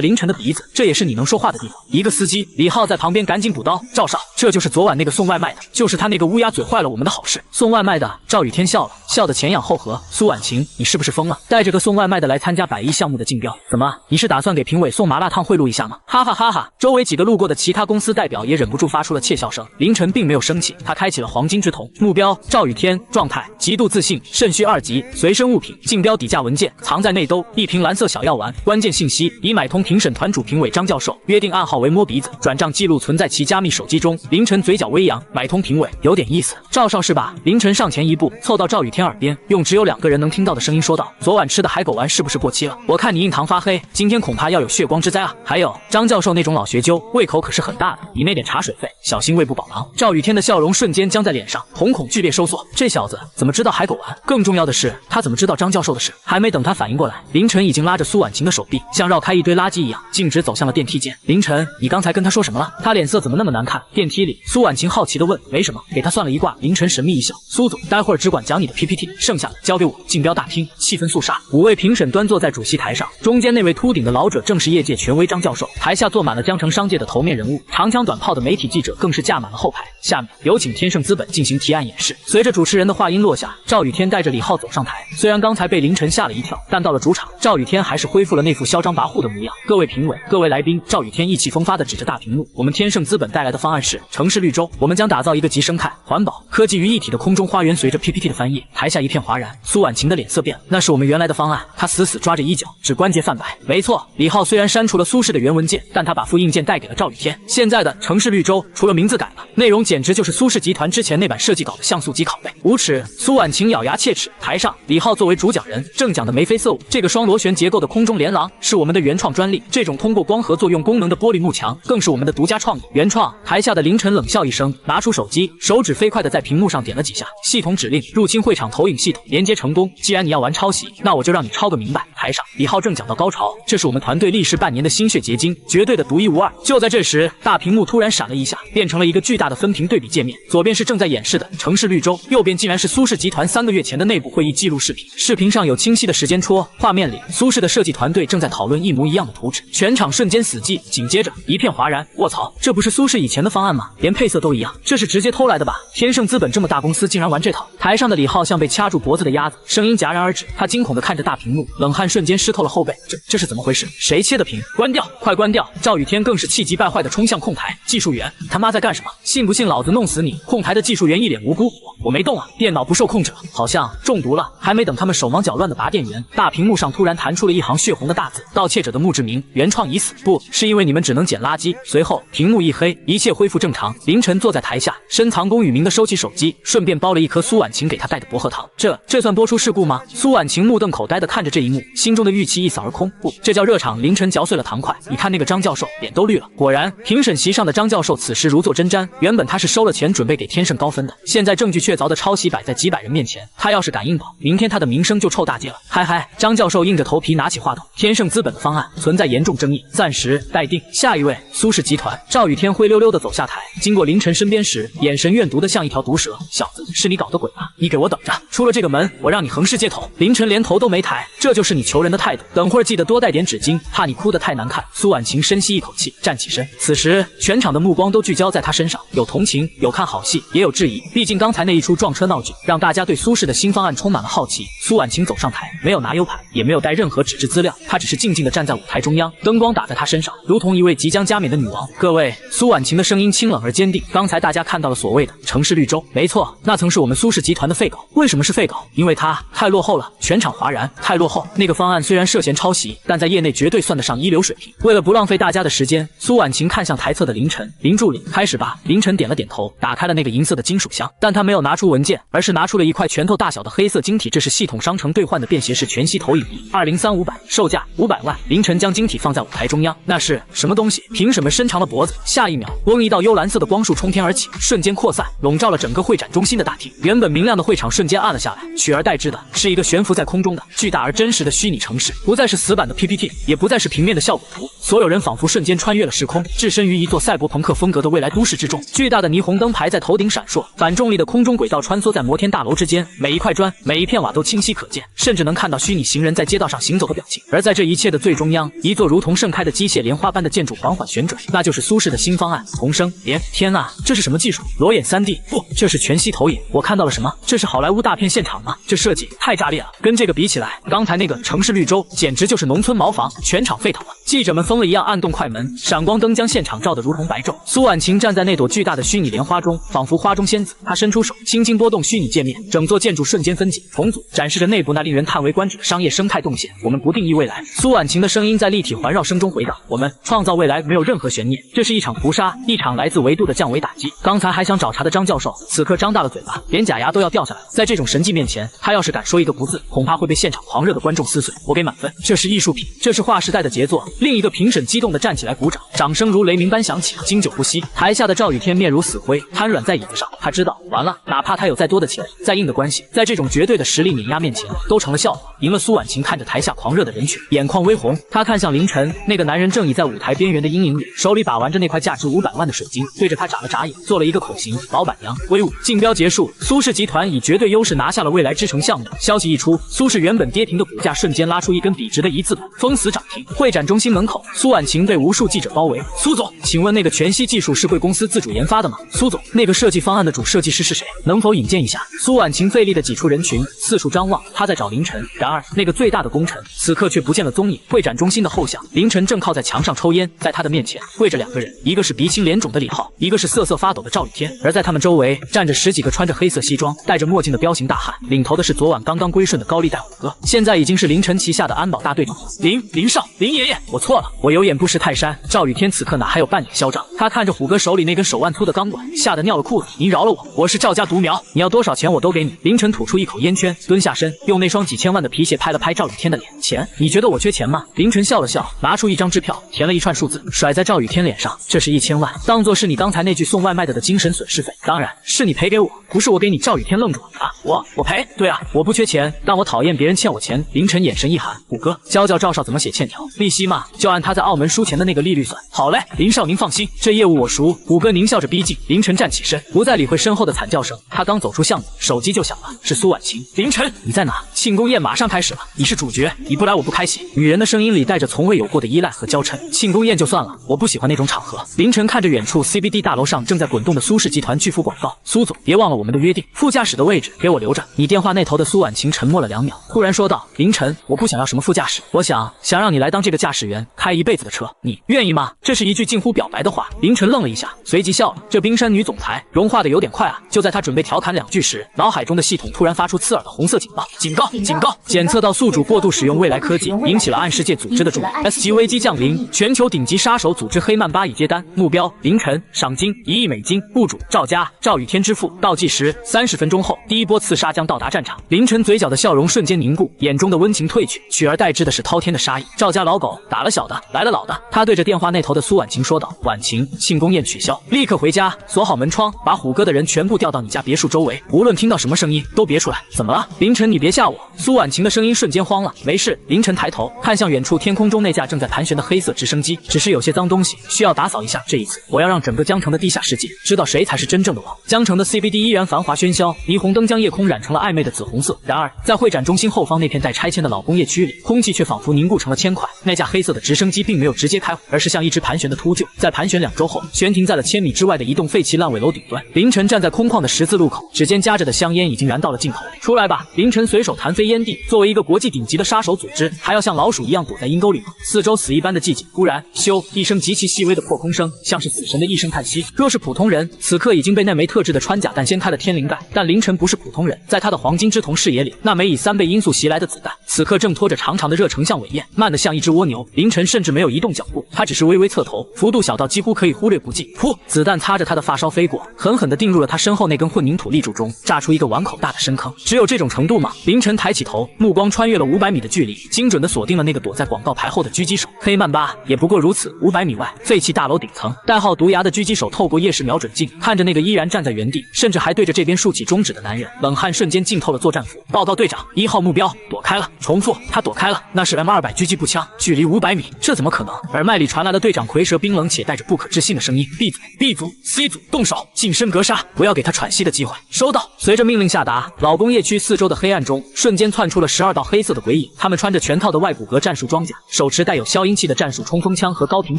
凌晨的鼻子，这也是你能说话的地方？一个司机李浩在旁边赶紧补刀，赵少，这就是昨晚那个送外卖的，就是他那个乌鸦嘴坏了我们的好事。送外卖的？赵雨天笑了，笑得前仰后合。苏婉晴，你是不是疯了？带着个送外卖的来参加100亿项目的竞标，怎么？你是打算给评委送麻辣烫贿赂一下吗？哈哈哈哈！周围几个路过的其他公司代表也忍不住发出了窃笑声。凌晨并没有生气，他开启了黄金之瞳，目标赵雨天，状态极度自信，肾虚2级，随身物品竞标底价文件藏在内兜，一瓶蓝色小药丸，关键信息已买通评审团主评委张教授，约定暗号为摸鼻子，转账记录存在其加密手机中。凌晨嘴角微扬，买通评委有点意思，赵少是吧？凌晨上前一步，凑到赵雨天耳边，用只有2个人能听到的声音说道：昨晚吃的海狗丸是不是过期了？我看你印堂发黑，今天恐怕要有血光之灾啊！还有张教授那种老学究，胃口可是很大的，你那点茶水费，小心胃部饱囊。赵雨天的笑容瞬间僵在脸上，瞳孔剧烈收缩，这小子怎么知道海狗丸？更重要的是，他怎么知道张教授的事？还没等他反应过来，凌晨已经拉着苏婉晴的手臂，像绕开一堆垃圾一样，径直走向了电梯间。凌晨，你刚才跟他说什么了？他脸色怎么那么难看？电梯里，苏婉晴好奇地问。没什么，给他算了一卦。凌晨神秘一笑，苏总，待会儿只管讲你的 PPT， 剩下的交给我。竞标大厅气氛肃杀，5位评审端坐在主席台上，中间那位秃顶的老者正是业界权威张教授，台下坐满了江城商界的头面人物，长枪短炮的媒体记者更是架满了后排。下面有请天盛资本进行提案演示。随着主持人的话音落下，赵雨天带着李浩走上台。虽然刚才被凌晨吓了一跳，但到了主场，赵雨天还是恢复了那副嚣张跋扈的模样。各位评委，各位来宾，赵雨天意气风发地指着大屏幕，我们天盛资本带来的方案是城市绿洲，我们将打造一个集生态、环保、科技于一体的空中花园。随着 PPT 的翻页，台下一片哗然。苏婉晴的脸色变了，那是我们原来的方案。他死死抓着衣角，指关节泛白。没错，李浩虽然删除了苏氏的原文件，但他把复印件带给了赵雨天。现在的城市绿洲除了名字改了，内容简直就是苏氏集团之前那版设计稿的像素级拷贝。无耻！苏婉晴咬牙切齿。台上，李浩作为主讲人，正讲的眉飞色舞。这个双螺旋结构的空中连廊是我们的原创专利，这种通过光合作用功能的玻璃幕墙更是我们的独家创意。原创！台下的凌晨冷笑一声，拿出手机，手指飞快地在屏幕上点了几下，系统指令入侵会场投影系统，连接成功。既然你要玩抄袭，那我就让你抄个明白。台上，李浩正讲到高潮，这是我们团队历时半年的心血结晶，绝对的独一无二。就在这时，大屏幕突然闪了一下，变成了一个巨大的分屏对比界面，左边是正在演示的城市绿洲，右边竟然是苏氏集团3个月前的内部会议记录视频。视频上有清晰的时间戳，画面里苏氏的设计团队正在讨论一模一样的图纸，全场瞬间死寂，紧接着一片哗然。卧槽，这不是苏氏以前的方案吗？连配色都一样，这是直接偷来的吧？天盛资本这么大公司竟然玩这套！台上的李浩像被掐住脖子的鸭子，声音戛然而止，他惊恐地看着大屏幕，冷汗瞬间湿透了后背。这是怎么回事？谁切的屏？关掉，快关掉！赵雨天更是气急败坏地冲向控台，技术员，你他妈在干什么？信不信老子弄死你？控台的技术员一脸无辜，我没动啊，电脑不受控制了，好像中毒了。还没等他们手忙脚乱地拔电源，大屏幕上突然弹出了一行血红的大字：盗窃者的墓志铭，原创已死，不是因为你们只能捡垃圾。随后屏幕一黑，一切恢复正常。凌晨坐在台下，深藏功与名地收起手机，顺便包了一颗苏婉晴给他带的薄荷糖。这算播出事故吗？苏婉晴目瞪口呆地看着这一幕，心中的预期一扫而空。不，这叫热场。凌晨嚼碎了糖块，你看那个张教授脸都绿了。果然，评审席上的张教授此时如坐针毡。原本他是收了钱准备给天盛高分的，现在证据确凿的抄袭摆在几百人面前，他要是敢硬跑，明天他的名声就臭大街了。嗨，张教授硬着头皮拿起话筒，天盛资本的方案存在严重争议，暂时待定。下一位，苏氏集团。赵雨天灰溜溜地走下台，经过凌晨身边时，眼神怨毒的像一条毒蛇。小子，是你搞的鬼吧？你给我等着，出了这个门，我让你横尸街头。凌晨连头都没抬，这就是你求人的态度。等会儿记得多带点纸巾，怕你哭得太难看。苏婉晴深吸一口气，站起身。此时全场的目光都聚焦在他身上，有同情，有看好戏，也有质疑。毕竟刚才那一出撞车闹剧，让大家对苏氏的新方案充满了好奇。苏婉晴走上台，没有拿 U 盘，也没有带任何纸质资料，她只是静静地站在舞台中央，灯光打在她身上，如同一位即将加冕的女王。各位，苏婉晴的声音清冷而坚定。刚才大家看到了所谓的城市绿洲，没错，那曾是我们苏氏集团的废稿。为什么是废稿？因为它太落后了。全场哗然，太落后。那个方案虽然涉嫌抄袭，但在业内绝对算得上一流水平。为了不浪费大家的时间，苏婉晴看向台侧的凌晨，林助理，开始吧。凌晨点了点头，打开了那个银色的金属箱，但他没有拿拿出文件，而是拿出了一块拳头大小的黑色晶体，这是系统商城兑换的便携式全息投影仪，2035版，售价500万。凌晨将晶体放在舞台中央，那是什么东西？凭什么伸长了脖子？下一秒，嗡，一道幽蓝色的光束冲天而起，瞬间扩散，笼罩了整个会展中心的大厅。原本明亮的会场瞬间暗了下来，取而代之的是一个悬浮在空中的巨大而真实的虚拟城市，不再是死板的 PPT， 也不再是平面的效果图，所有人仿佛瞬间穿越了时空，置身于一座赛博朋克风格的未来都市之中。巨大的霓虹灯牌在头顶闪烁，反重力的空中轨道穿梭在摩天大楼之间，每一块砖、每一片瓦都清晰可见，甚至能看到虚拟行人在街道上行走的表情。而在这一切的最中央，一座如同盛开的机械莲花般的建筑缓缓旋转，那就是苏氏的新方案同生莲。天啊，这是什么技术？裸眼 3D？ 不，这是全息投影。我看到了什么？这是好莱坞大片现场吗？这设计太炸裂了！跟这个比起来，刚才那个城市绿洲简直就是农村茅房，全场沸腾了。记者们疯了一样按动快门，闪光灯将现场照得如同白昼。苏婉晴站在那朵巨大的虚拟莲花中，仿佛花中仙子。她伸出手，轻轻拨动虚拟界面，整座建筑瞬间分解重组，展示着内部那令人叹为观止的商业生态动线。我们不定义未来。苏婉晴的声音在立体环绕声中回荡。我们创造未来没有任何悬念，这是一场屠杀，一场来自维度的降维打击。刚才还想找茬的张教授，此刻张大了嘴巴，连假牙都要掉下来。在这种神迹面前，他要是敢说一个不字，恐怕会被现场狂热的观众撕碎。我给满分，这是艺术品，这是划时代的杰作。另一个评审激动地站起来鼓掌，掌声如雷鸣般响起，经久不息。台下的赵雨天面如死灰，瘫软在椅子上。他知道完了，哪怕他有再多的钱，再硬的关系，在这种绝对的实力碾压面前，都成了笑话。赢了。苏婉晴看着台下狂热的人群，眼眶微红。他看向凌晨，那个男人正倚在舞台边缘的阴影里，手里把玩着那块价值500万的水晶，对着他眨了眨眼，做了一个口型。老板娘威武。竞标结束，苏氏集团以绝对优势拿下了未来之城项目。消息一出，苏氏原本跌停的股价瞬间拉出一根笔直的一字板，封死涨停。会展中心门口，苏婉晴被无数记者包围。苏总，请问那个全息技术是贵公司自主研发的吗？苏总，那个设计方案的主设计师是谁？能否引荐一下？苏婉晴费力地挤出人群，四处张望，她在找凌晨。然而，那个最大的功臣此刻却不见了踪影。会展中心的后巷，凌晨正靠在墙上抽烟，在他的面前跪着2个人，一个是鼻青脸肿的李浩，一个是瑟瑟发抖的赵雨天。而在他们周围站着10几个穿着黑色西装、戴着墨镜的彪形大汉，领头的是昨晚刚刚归顺的高利贷虎哥，现在已经是凌晨旗下的安保大队长。林少，林爷爷，我错了，我有眼不识泰山。赵雨天此刻哪还有半点嚣张？他看着虎哥手里那根手腕粗的钢管，吓得尿了裤子。您饶了我，我是赵家独苗，你要多少钱我都给你。凌晨吐出一口烟圈，蹲下身，用那双几千万的皮鞋拍了拍赵雨天的脸。钱？你觉得我缺钱吗？凌晨笑了笑，拿出一张支票，填了一串数字，甩在赵雨天脸上。这是1000万，当做是你刚才那句送外卖的精神损失费。当然是你赔给我，不是我给你。赵雨天愣住了啊，我赔？对啊，我不缺钱，但我讨厌别人欠我钱。凌晨眼神一寒，虎哥，教教赵少怎么写欠条，利息嘛，就按他在澳门输钱的那个利率算。好嘞，林少您放心，这业务我熟。虎哥狞笑着逼近，凌晨站起身，不再理会身后的惨叫声。他刚走出巷子，手机就响了，是苏婉晴。凌晨，你在哪？庆功宴马上开始了，你是主角，你不来我不开心。女人的声音里带着从未有过的依赖和娇嗔。庆功宴就算了，我不喜欢那种场合。凌晨看着远处 CBD 大楼上正在滚动的苏氏集团巨幅广告，苏总，别忘了我们的约定，副驾驶的位置给我留着。你电话那头的苏婉晴沉默了2秒，突然说道：凌晨，我不想要什么副驾驶，我想让你来当这个驾驶员，开一辈子的车，你愿意吗？这是一句近乎表白的话。凌晨愣了一下，随即笑了。这冰山女总裁融化的有点快啊！就在他准备调侃2句时，脑海中的系统突然发出刺耳的红色警报，警告！检测到宿主过度使用未来科技，引起了暗世界组织的注意。S 级危机降临，全球顶级杀手组织黑曼巴已接单，目标凌晨，赏金1亿美金，雇主赵家，赵雨天支付。倒计时30分钟后，第一波刺杀将到达战场。凌晨嘴角的笑容瞬间凝固，眼中的温情褪去，取而代之的是滔天的杀意。赵家老狗打了小的，来了老的。他对着电话那头的苏婉晴说道：婉晴，庆功宴取消，立刻回家，锁好门窗，把虎哥的人全部调到你家别墅周围，无论听到什么声音都别出来。怎么了？凌晨，你别吓我。苏婉晴的声音瞬间慌了。没事。凌晨抬头看向远处天空中那架正在盘旋的黑色直升机，只是有些脏东西需要打扫一下。这一次我要让整个江城的地下世界知道谁才是真正的王。江城的 CBD 依然繁华喧嚣，霓虹灯将夜空染成了暧昧的紫红色。然而在会展中心后方那片待拆迁的老工业区里，空气却仿佛凝固成了铅块。那架黑色的直升机并没有直接开火，而是像一只盘旋的秃鹫，在盘旋2周后悬停在了1000米之外的一栋废弃烂尾楼顶端。凌晨站在空旷的十字路口，指尖夹着的香烟已经燃到了尽头。出来吧！凌晨随手弹飞烟蒂。作为一个国际顶级的杀手组织，还要像老鼠一样躲在阴沟里吗？四周死一般的寂静。忽然，咻一声极其细微的破空声，像是死神的一声叹息。若是普通人，此刻已经被那枚特制的穿甲弹掀开了天灵盖。但凌晨不是普通人，在他的黄金之瞳视野里，那枚以3倍音速袭来的子弹，此刻正拖着长长的热成像尾焰，慢得像一只蜗牛。凌晨甚至没有移动脚步，他只是微微侧头，幅度小到几乎可以忽略不计。噗，子弹擦着他的发梢飞过，狠狠地钉入了他身后那根混凝土立柱中，炸出一个碗口大的深坑。只有这种程度吗？凌晨抬起头，目光穿越了500米的距离，精准地锁定了那个躲在广告牌后的狙击手。黑曼巴也不过如此。500米外，废弃大楼顶层，代号毒牙的狙击手透过夜视瞄准镜，看着那个依然站在原地，甚至还对着这边竖起中指的男人，冷汗瞬间浸透了作战服。报告队长，1号目标躲开了。重复，他躲开了。那是 M200 狙击步枪，距离500米，这怎么可能？耳麦里传来了队长蝰蛇冰冷且带着不可置信的声音： B 组、B 组、C 组，动手，近身格杀，不要给他喘息的机会。收到。随着命令下达，老工业区四周的黑暗中瞬间窜出了12道黑色的鬼影，他们穿着全套的外骨骼战术装甲，手持带有消音器的战术冲锋枪和高频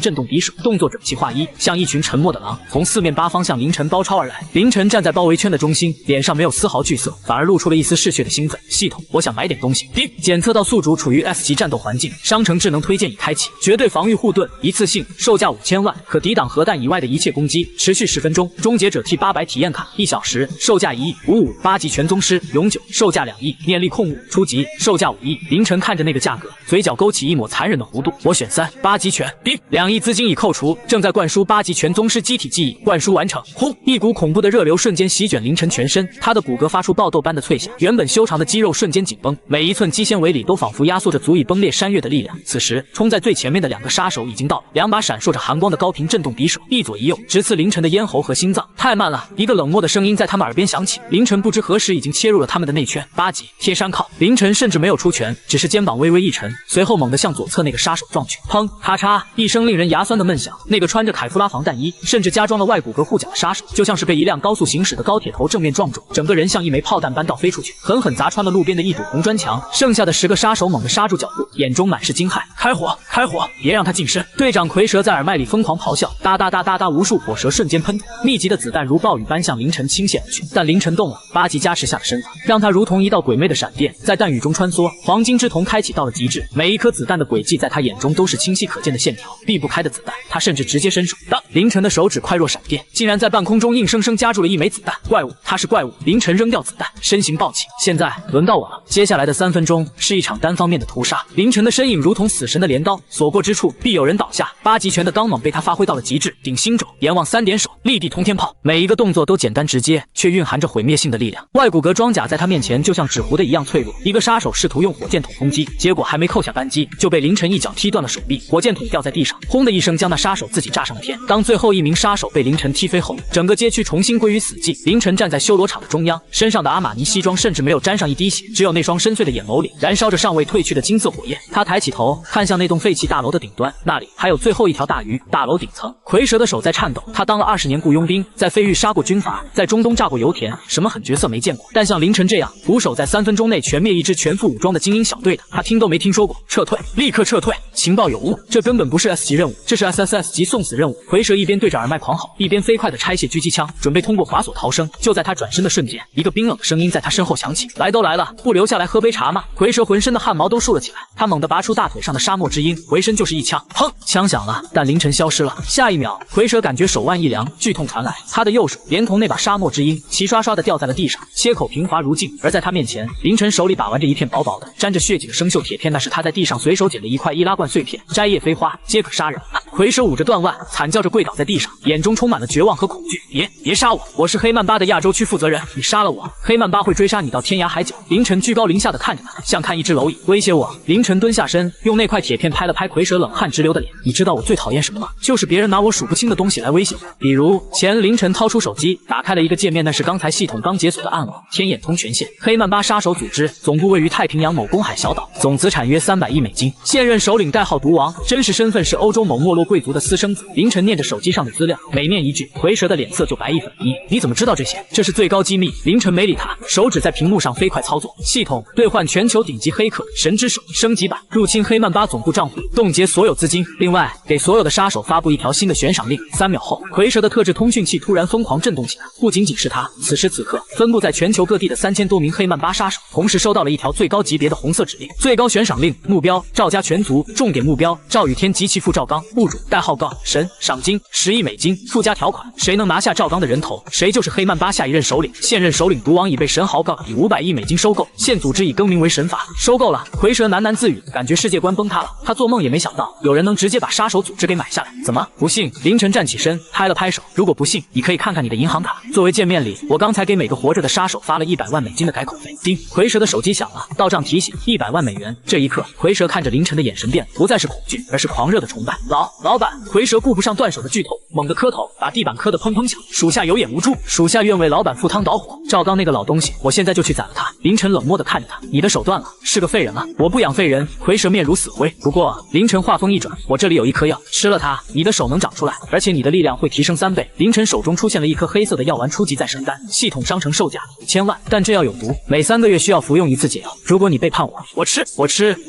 震动匕首，动作整齐划一，像一群沉默的狼，从4面8方向凌晨包抄而来。凌晨站在包围圈的中心，脸上没有丝毫惧色，反而露出了一丝嗜血的兴奋。系统，我想买点东西。叮，检测到宿主处于 S 级战斗环境，商城智能推荐已开启，绝对防御护盾，一次性，售价5000万，可抵挡核弹以外的一切攻击，持续10分钟。终结者 T800 体验卡1小时，售价1亿。55，8级全宗师永久，售价2亿。念力控物初级，售价5亿。凌晨看着那个价格，嘴角勾起一抹残忍的弧度。我选3，8级全。叮，2亿资金已扣除，正在灌输8级全宗师机体记忆，灌输完成。轰！一股恐怖的热流瞬间席卷凌晨全身，他的骨骼发出爆豆般的脆响，原本修长的肌肉瞬间紧绷，每一寸肌纤维里都仿佛压缩着足以崩裂山岳的力量。此时，冲在最前面的2个杀手已经到了，2把闪烁着寒光的高频震动匕首，一左一右，直刺凌晨的咽喉和心脏。太慢了！一个冷漠的声音在他们耳边响起。凌晨不知何时已经切入了他们的内圈。8级贴山靠，凌晨甚至没有出拳，只是肩膀微微一沉，随后猛地向左侧那个杀手撞去。砰！咔嚓！一声令人牙酸的闷响。那个穿着凯夫拉防弹衣，甚至加装了外骨骼护甲的杀手，就像是被一辆高速行驶的高铁头正面撞中，整个人像一枚炮弹般倒飞出去，狠狠砸穿了路边的一堵红砖墙。剩下的10个杀手猛地刹住脚步，眼中满是惊骇。开火！开火！别让他近身！队长蝰蛇在耳麦里疯狂咆哮，哒哒哒哒哒，无数火舌瞬间喷吐，密集的子弹如暴雨般向凌晨倾泻而去。但凌晨动了，8级加持下的身法让他如同一道鬼魅的闪电，在弹雨中穿梭。黄金之瞳开启到了极致，每一颗子弹的轨迹在他眼中都是清晰可见的线条，避不开的子弹，他甚至直接伸手。当凌晨的手指快若闪电，竟然在半空中硬生生夹住了一枚子弹。怪物，他是怪物！凌晨扔掉子弹，身形暴起。现在轮到我了。接下来的3分钟是一场单方面的屠杀。凌晨的身影如同死神的镰刀，所过之处必有人倒下。8级拳的刚猛被他发挥到了极致，顶心肘，眼望3点手，立地通天炮，每一个动作都简单直接，却蕴含着毁灭性的力量。外骨骼装甲在他面前就像纸糊的一样脆弱。一个杀手试图用火箭筒攻击，结果还没扣下扳机，就被凌晨一脚踢断了手臂，火箭筒掉在地上，轰的一声将那杀手自己炸上了天。当最后一名杀手被凌晨踢飞后，整个街区重新归于死寂。凌晨站在修罗场的中央，身上的阿玛尼西装甚至没有沾上一滴血，只有那双深邃的眼眸里燃烧着尚未褪去的金色火焰。他抬起头看向那栋废弃大楼的顶端，那里还有最后一条大鱼。大楼顶层，蝰蛇的手在颤抖。他当了20年雇佣兵，在非域杀过军阀，在中东炸过油田，什么狠角色没见过。但像凌晨这样徒手在3分钟内全灭一支全副武装的精英小队的，他听都没听说过。撤退，立刻撤退！情报有误，这根本不是 S 级任务，这是 SSS 级送死任务。蝰蛇一边对着耳麦狂吼，一边飞快地拆卸狙击枪，准备通过滑索逃生。就在他转身的瞬间，一个冰冷的声音在他身后响起：来都来了，不留下来喝杯茶吗？蝰蛇浑身的汗毛都竖了起来，他猛地拔出大腿上的沙漠之鹰，回身就是一枪。砰！枪响了，但凌晨消失了。下一秒，蝰蛇感觉手腕一凉，剧痛传来，他的右手连同那把沙漠之鹰齐刷刷地掉在了地上，切口平滑如镜。而在他面前，凌晨手里把玩着一片薄薄的沾着血迹的生锈铁片，那是他在地上随手捡的一块易拉罐碎片，摘叶飞花，皆可杀人。蝰蛇捂着断腕，惨叫着跪倒在地上，眼中充满了绝望和恐惧。别杀我！我是黑曼巴的亚洲区负责人，你杀了我，黑曼巴会追杀你到天涯海角。凌晨居高临下的看着他，像看一只蝼蚁，威胁我。凌晨蹲下身，用那块铁片拍了拍蝰蛇冷汗直流的脸。你知道我最讨厌什么吗？就是别人拿我数不清的东西来威胁我。比如前凌晨掏出手机，打开了一个界面，那是刚才系统刚解锁的暗网天眼通权限。黑曼巴杀手组织总部位于太平洋某公海小岛，总资产约300亿美金，现任首领代号毒王，真实身份是欧洲某没落贵族的私生子。凌晨念着手机上的资料，每念一句，蝰蛇的脸色就白一粉。你怎么知道这些？这是最高机密。凌晨没理他，手指在屏幕上飞快操作。系统兑换全球顶级黑客神之手升级版，入侵黑曼巴总部账户，冻结所有资金。另外，给所有的杀手发布一条新的悬赏令。3秒后，蝰蛇的特制通讯器突然疯狂震动起来。不仅仅是他，此时此刻，分布在全球各地的3000多名黑曼巴杀手，同时收到了一条最高级别的红色指令：最高悬赏令，目标赵家全族，重点目标赵雨天及其父赵刚，物主代号告神，赏金10亿美金，附加条款，谁能拿下赵刚的人头，谁就是黑曼巴下一任首领。现任首领毒王已被神豪告以500亿美金收购，现组织已更名为神法。收购了，蝰蛇喃喃自语，感觉世界观崩塌了。他做梦也没想到有人能直接把杀手组织给买下来。怎么不信？凌晨站起身，拍了拍手。如果不信，你可以看看你的银行卡，作为见面礼，我刚才给每个活着的杀手发了100万美金的改口费。叮，蝰蛇的手机响了，到账提醒100万美元。这一刻，蝰蛇看着凌晨的眼神变了，不再是恐惧，而是狂热的崇拜。老板，蝰蛇顾不上断手的剧痛，猛地磕头，把地板磕得砰砰响。属下有眼无珠，属下愿为老板赴汤蹈火。赵刚那个老东西，我现在就去宰了他。凌晨冷漠地看着他，你的手断了，是个废人了。我不养废人。蝰蛇面如死灰。不过凌晨话锋一转，我这里有一颗药，吃了它，你的手能长出来，而且你的力量会提升3倍。凌晨手中出现了一颗黑色的药丸，初级再生丹，系统商城售价5000万，但这药有毒，每3个月需要服用1次解药。如果你背叛我吃。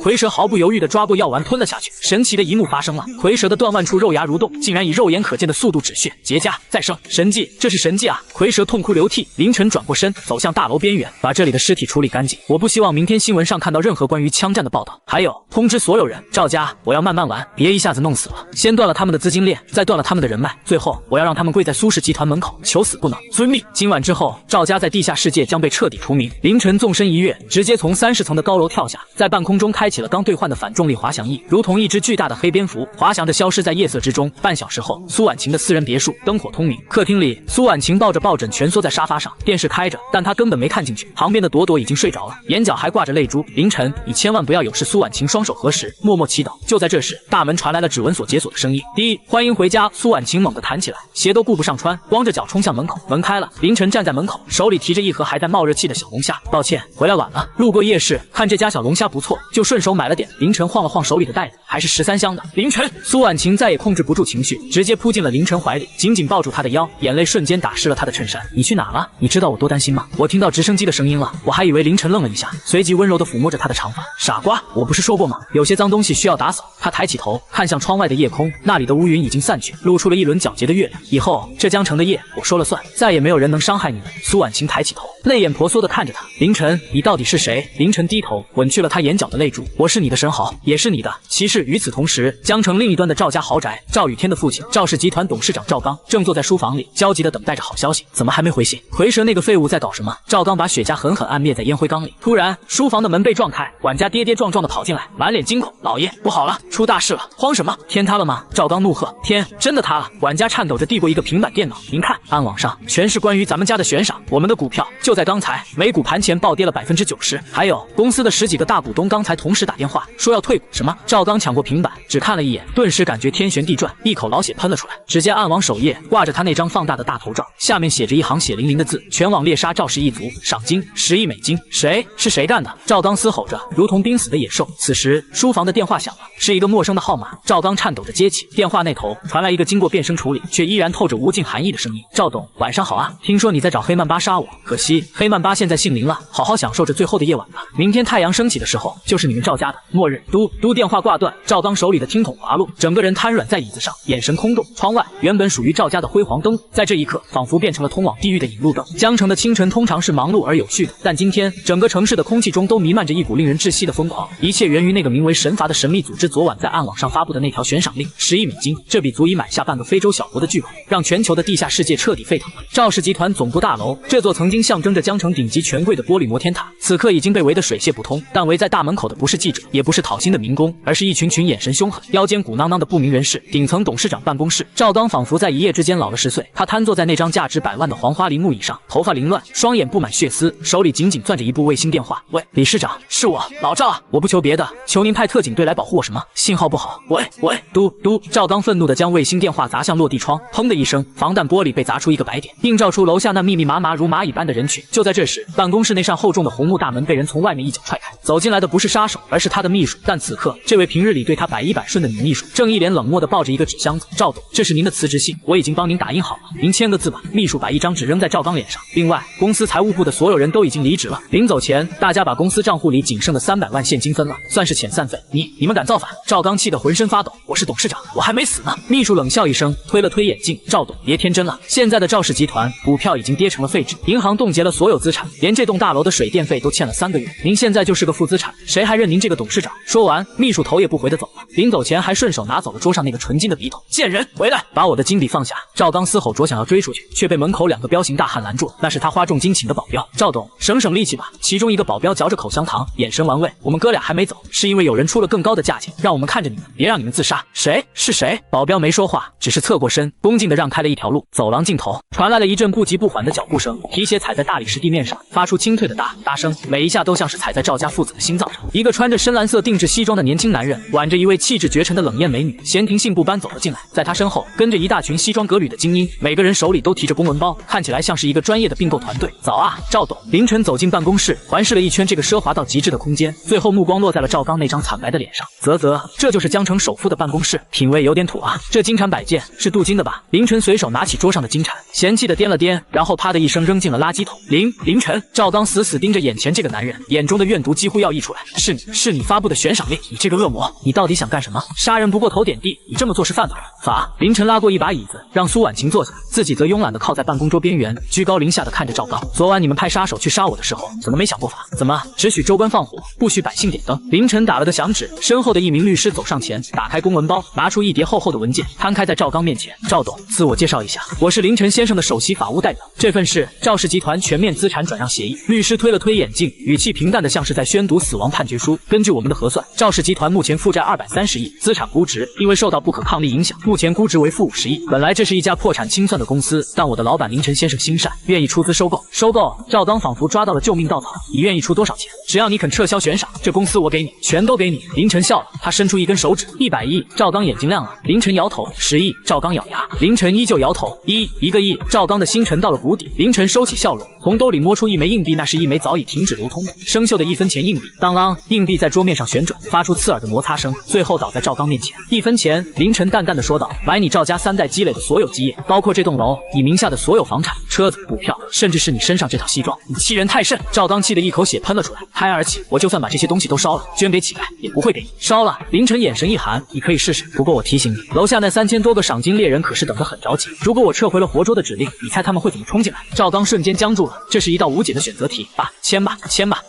蝰蛇毫不犹豫地抓过药丸吞了下去。神奇的一幕发生了，蝰蛇的断腕处肉芽蠕动，竟然以肉眼可见的速度止血结痂再生，神迹，这是神迹啊！蝰蛇痛哭流涕。凌晨转过身，走向大楼边缘，把这里的尸体处理干净。我不希望明天新闻上看到任何关于枪战的报道。还有，通知所有人，赵家我要慢慢玩，别一下子弄死了。先断了他们的资金链，再断了他们的人脉，最后我要让他们跪在苏氏集团门口，求死不能，遵命。今晚之后，赵家在地下世界将被彻底除名。凌晨纵身一跃，直接从30层的高楼跳下，在半空中开启了刚兑换的反重力滑翔翼，如同一只巨大的黑蝙蝠，滑翔着消失在夜色之中。半小时后，苏婉晴的私人别墅灯火通明，客厅里，苏婉晴抱着抱枕蜷缩在沙发上，电视开着，但她根本没看进去。旁边的朵朵已经睡着了，眼角还挂着泪珠。凌晨，你千万不要有事。苏婉晴双手合十，默默祈祷。就在这时，大门传来了指纹锁解锁的声音。第一，欢迎回家。苏婉晴猛地弹起来，鞋都顾不上穿，光着脚冲向门口。门开了，凌晨站在门口，手里提着一盒还在冒热气的小龙虾。抱歉，回来晚了。路过夜市，看这家小龙虾不错，就顺手买了点。凌晨晃了晃手里的袋子，还是13香的。凌晨，苏婉晴再也控制不住情绪，直接扑进了凌晨怀里，紧紧抱住他的腰，眼泪瞬间打湿了他的衬衫。你去哪了？你知道我多担心吗？我听到直升机的声音了，我还以为凌晨愣了一下，随即温柔地抚摸着他的长发。傻瓜，我不是说过吗？有些脏东西需要打扫。他抬起头，看向窗外的夜空，那里的乌云已经散去，露出了一轮皎洁的月亮。以后这江城的夜，我说了算，再也没有人能伤害你们。苏婉晴抬起头，泪眼婆娑地看着他。凌晨，你到底是谁？凌晨低头吻去了他眼角的泪珠。我是你的神豪，也是你的骑士。与此同时，江城另一端的赵家豪宅，赵雨天的父亲赵氏集团董事长赵刚正坐在书房里，焦急地等待着好消息。怎么还没回信？蝰蛇那个废物在搞什么？赵刚把雪茄狠狠按灭在烟灰缸里。突然，书房的门被撞开，管家跌跌撞撞地跑进来，满脸惊恐。老爷，不好了，出大事了！慌什么？天塌了吗？赵刚怒喝。天真的塌了！管家颤抖着递过一个平板电脑，您看，暗网上全是关于咱们家的悬赏，我们的股票就在刚才，美股盘前暴跌了90%，还有公司的10几个大股东刚才同时打电话说要退股。什么？赵刚抢过平板，只看了一眼，顿时感觉天旋地转，一口老血喷了出来。只见暗网首页挂着他那张放大的大头照，下面写着一行血淋淋的字：全网猎杀赵氏一族，赏金10亿美金。谁？是谁干的？赵刚嘶吼着，如同濒死的野兽。此时，书房的电话响了，是一个陌生的号码。赵刚颤抖着接起，电话那头传来一个经过变声处理却依然透着无尽寒意的声音：赵董，晚上好啊，听说你在找黑曼巴杀我，可惜黑曼巴现在姓林了，好好享受着最后的夜晚吧。明天太阳升起的时候，就是你们赵家的末日。嘟，电话挂断，赵刚手里的听筒滑落，整个人瘫软在椅子上，眼神空洞。窗外原本属于赵家的辉煌灯，在这一刻仿佛变成了通往地狱的引路灯。江城的清晨通常是忙碌而有序的，但今天整个城市的空气中都弥漫着一股令人窒息的疯狂，一切源于那个名为神罚的神秘组织昨晚在暗网上发布的那条悬赏令，10亿美金，这笔足以买下半个非洲小国的巨款，让全球的地下世界彻底沸腾了。赵氏集团总部大楼，这座曾经象征着江城顶级权贵的玻璃摩天塔，此刻已经被围得水泄不通。但围在大门口的不是记者，也不是讨薪的民工，而是一群眼神凶狠、腰间鼓囊囊的不明人士。顶层董事长办公室，赵刚仿佛在一夜之间老了10岁。他瘫坐在那张价值100万的黄花梨木椅上，头发凌乱，双眼布满血丝，手里紧紧攥着一部卫星电话。喂，理事长，是我，老赵啊，我不求别的，求您派特警队来保护我。什么？信号不好。喂，嘟，赵刚愤怒地将卫星电话砸向落地窗，砰的一声，防弹玻璃被砸出一个白点，映照出楼下那密密麻麻如蚂蚁般的人群。就在这时，办公室那扇厚重的红木大门被人从外面一脚踹开，走进来的不是杀手，而是他的秘书。但此刻，这位平日里对他百依百顺的女秘书，正一脸冷漠地抱着一个纸箱子。赵董，这是您的辞职信，我已经帮您打印好了，您签个字吧。秘书把一张纸扔在赵刚脸上。另外，公司财务部的所有人都已经离职了，临走前，大家把公司账户里仅剩的300万现金分了，算是遣散费。你们敢造反？赵刚气得浑身发抖。我是董事长，我还没死呢。秘书冷笑一声，推了推眼镜。赵董，别天真了，现在的赵氏集团股票已经跌成了废纸，银行冻结了了所有资产，连这栋大楼的水电费都欠了3个月。您现在就是个负资产，谁还认您这个董事长？说完，秘书头也不回的走了。临走前还顺手拿走了桌上那个纯金的笔筒。贱人，回来，把我的金笔放下！赵刚嘶吼着想要追出去，却被门口2个彪形大汉拦住了。那是他花重金请的保镖。赵董，省省力气吧。其中一个保镖嚼着口香糖，眼神玩味。我们哥俩还没走，是因为有人出了更高的价钱，让我们看着你们，别让你们自杀。谁？是谁？保镖没说话，只是侧过身，恭敬地让开了一条路。走廊尽头传来了一阵不急不缓的脚步声，皮鞋踩在大理石地面上，发出清脆的哒哒声，每一下都像是踩在赵家父子的心脏上。一个穿着深蓝色定制西装的年轻男人，挽着一位气质绝尘的冷艳美女，闲庭信步般走了进来。在他身后跟着一大群西装革履的精英，每个人手里都提着公文包，看起来像是一个专业的并购团队。早啊，赵董！凌晨走进办公室，环视了一圈这个奢华到极致的空间，最后目光落在了赵刚那张惨白的脸上。啧，这就是江城首富的办公室，品味有点土啊。这金蝉摆件是镀金的吧？凌晨随手拿起桌上的金蝉，嫌弃的掂了掂，然后啪的一声扔进了垃圾桶。凌晨，赵刚死死盯着眼前这个男人，眼中的怨毒几乎要溢出来。是你发布的悬赏令，你这个恶魔，你到底想干什么？杀人不过头点地，你这么做是犯法。凌晨拉过一把椅子，让苏婉晴坐下，自己则慵懒地靠在办公桌边缘，居高临下地看着赵刚。昨晚你们派杀手去杀我的时候，怎么没想过法？怎么只许州官放火，不许百姓点灯？凌晨打了个响指，身后的一名律师走上前，打开公文包，拿出一叠厚厚的文件，摊开在赵刚面前。赵董，自我介绍一下，我是凌晨先生的首席法务代表，这份是赵氏集团全面资产转让协议。律师推了推眼镜，语气平淡的像是在宣读死亡判决书。根据我们的核算，赵氏集团目前负债230亿，资产估值因为受到不可抗力影响，目前估值为负50亿。本来这是一家破产清算的公司，但我的老板凌晨先生心善，愿意出资收购。赵刚仿佛抓到了救命稻草，你愿意出多少钱？只要你肯撤销悬赏，这公司我给你，全都给你。凌晨笑了，他伸出一根手指，100亿。赵刚眼睛亮了，凌晨摇头，10亿。赵刚咬牙，凌晨依旧摇头，1个亿。赵刚的心沉到了谷底，凌晨收起笑容，从兜里摸出一枚硬币，那是一枚早已停止流通的生锈的1分钱硬币。当啷，硬币在桌面上旋转，发出刺耳的摩擦声，最后倒在赵刚面前。1分钱，凌晨淡淡的说道，买你赵家3代积累的所有基业，包括这栋楼，你名下的所有房产、车子、股票，甚至是你身上这套西装。你欺人太甚！赵刚气得一口血喷了出来，胎儿气，我就算把这些东西都烧了，捐给乞丐，也不会给你烧了。凌晨眼神一寒，你可以试试，不过我提醒你，楼下那3000多个赏金猎人可是等得很着急，如果我撤回了活捉的指令，你猜他们会怎么冲进来？赵刚瞬间僵住了，这是一道无解的选择题。爸，签吧，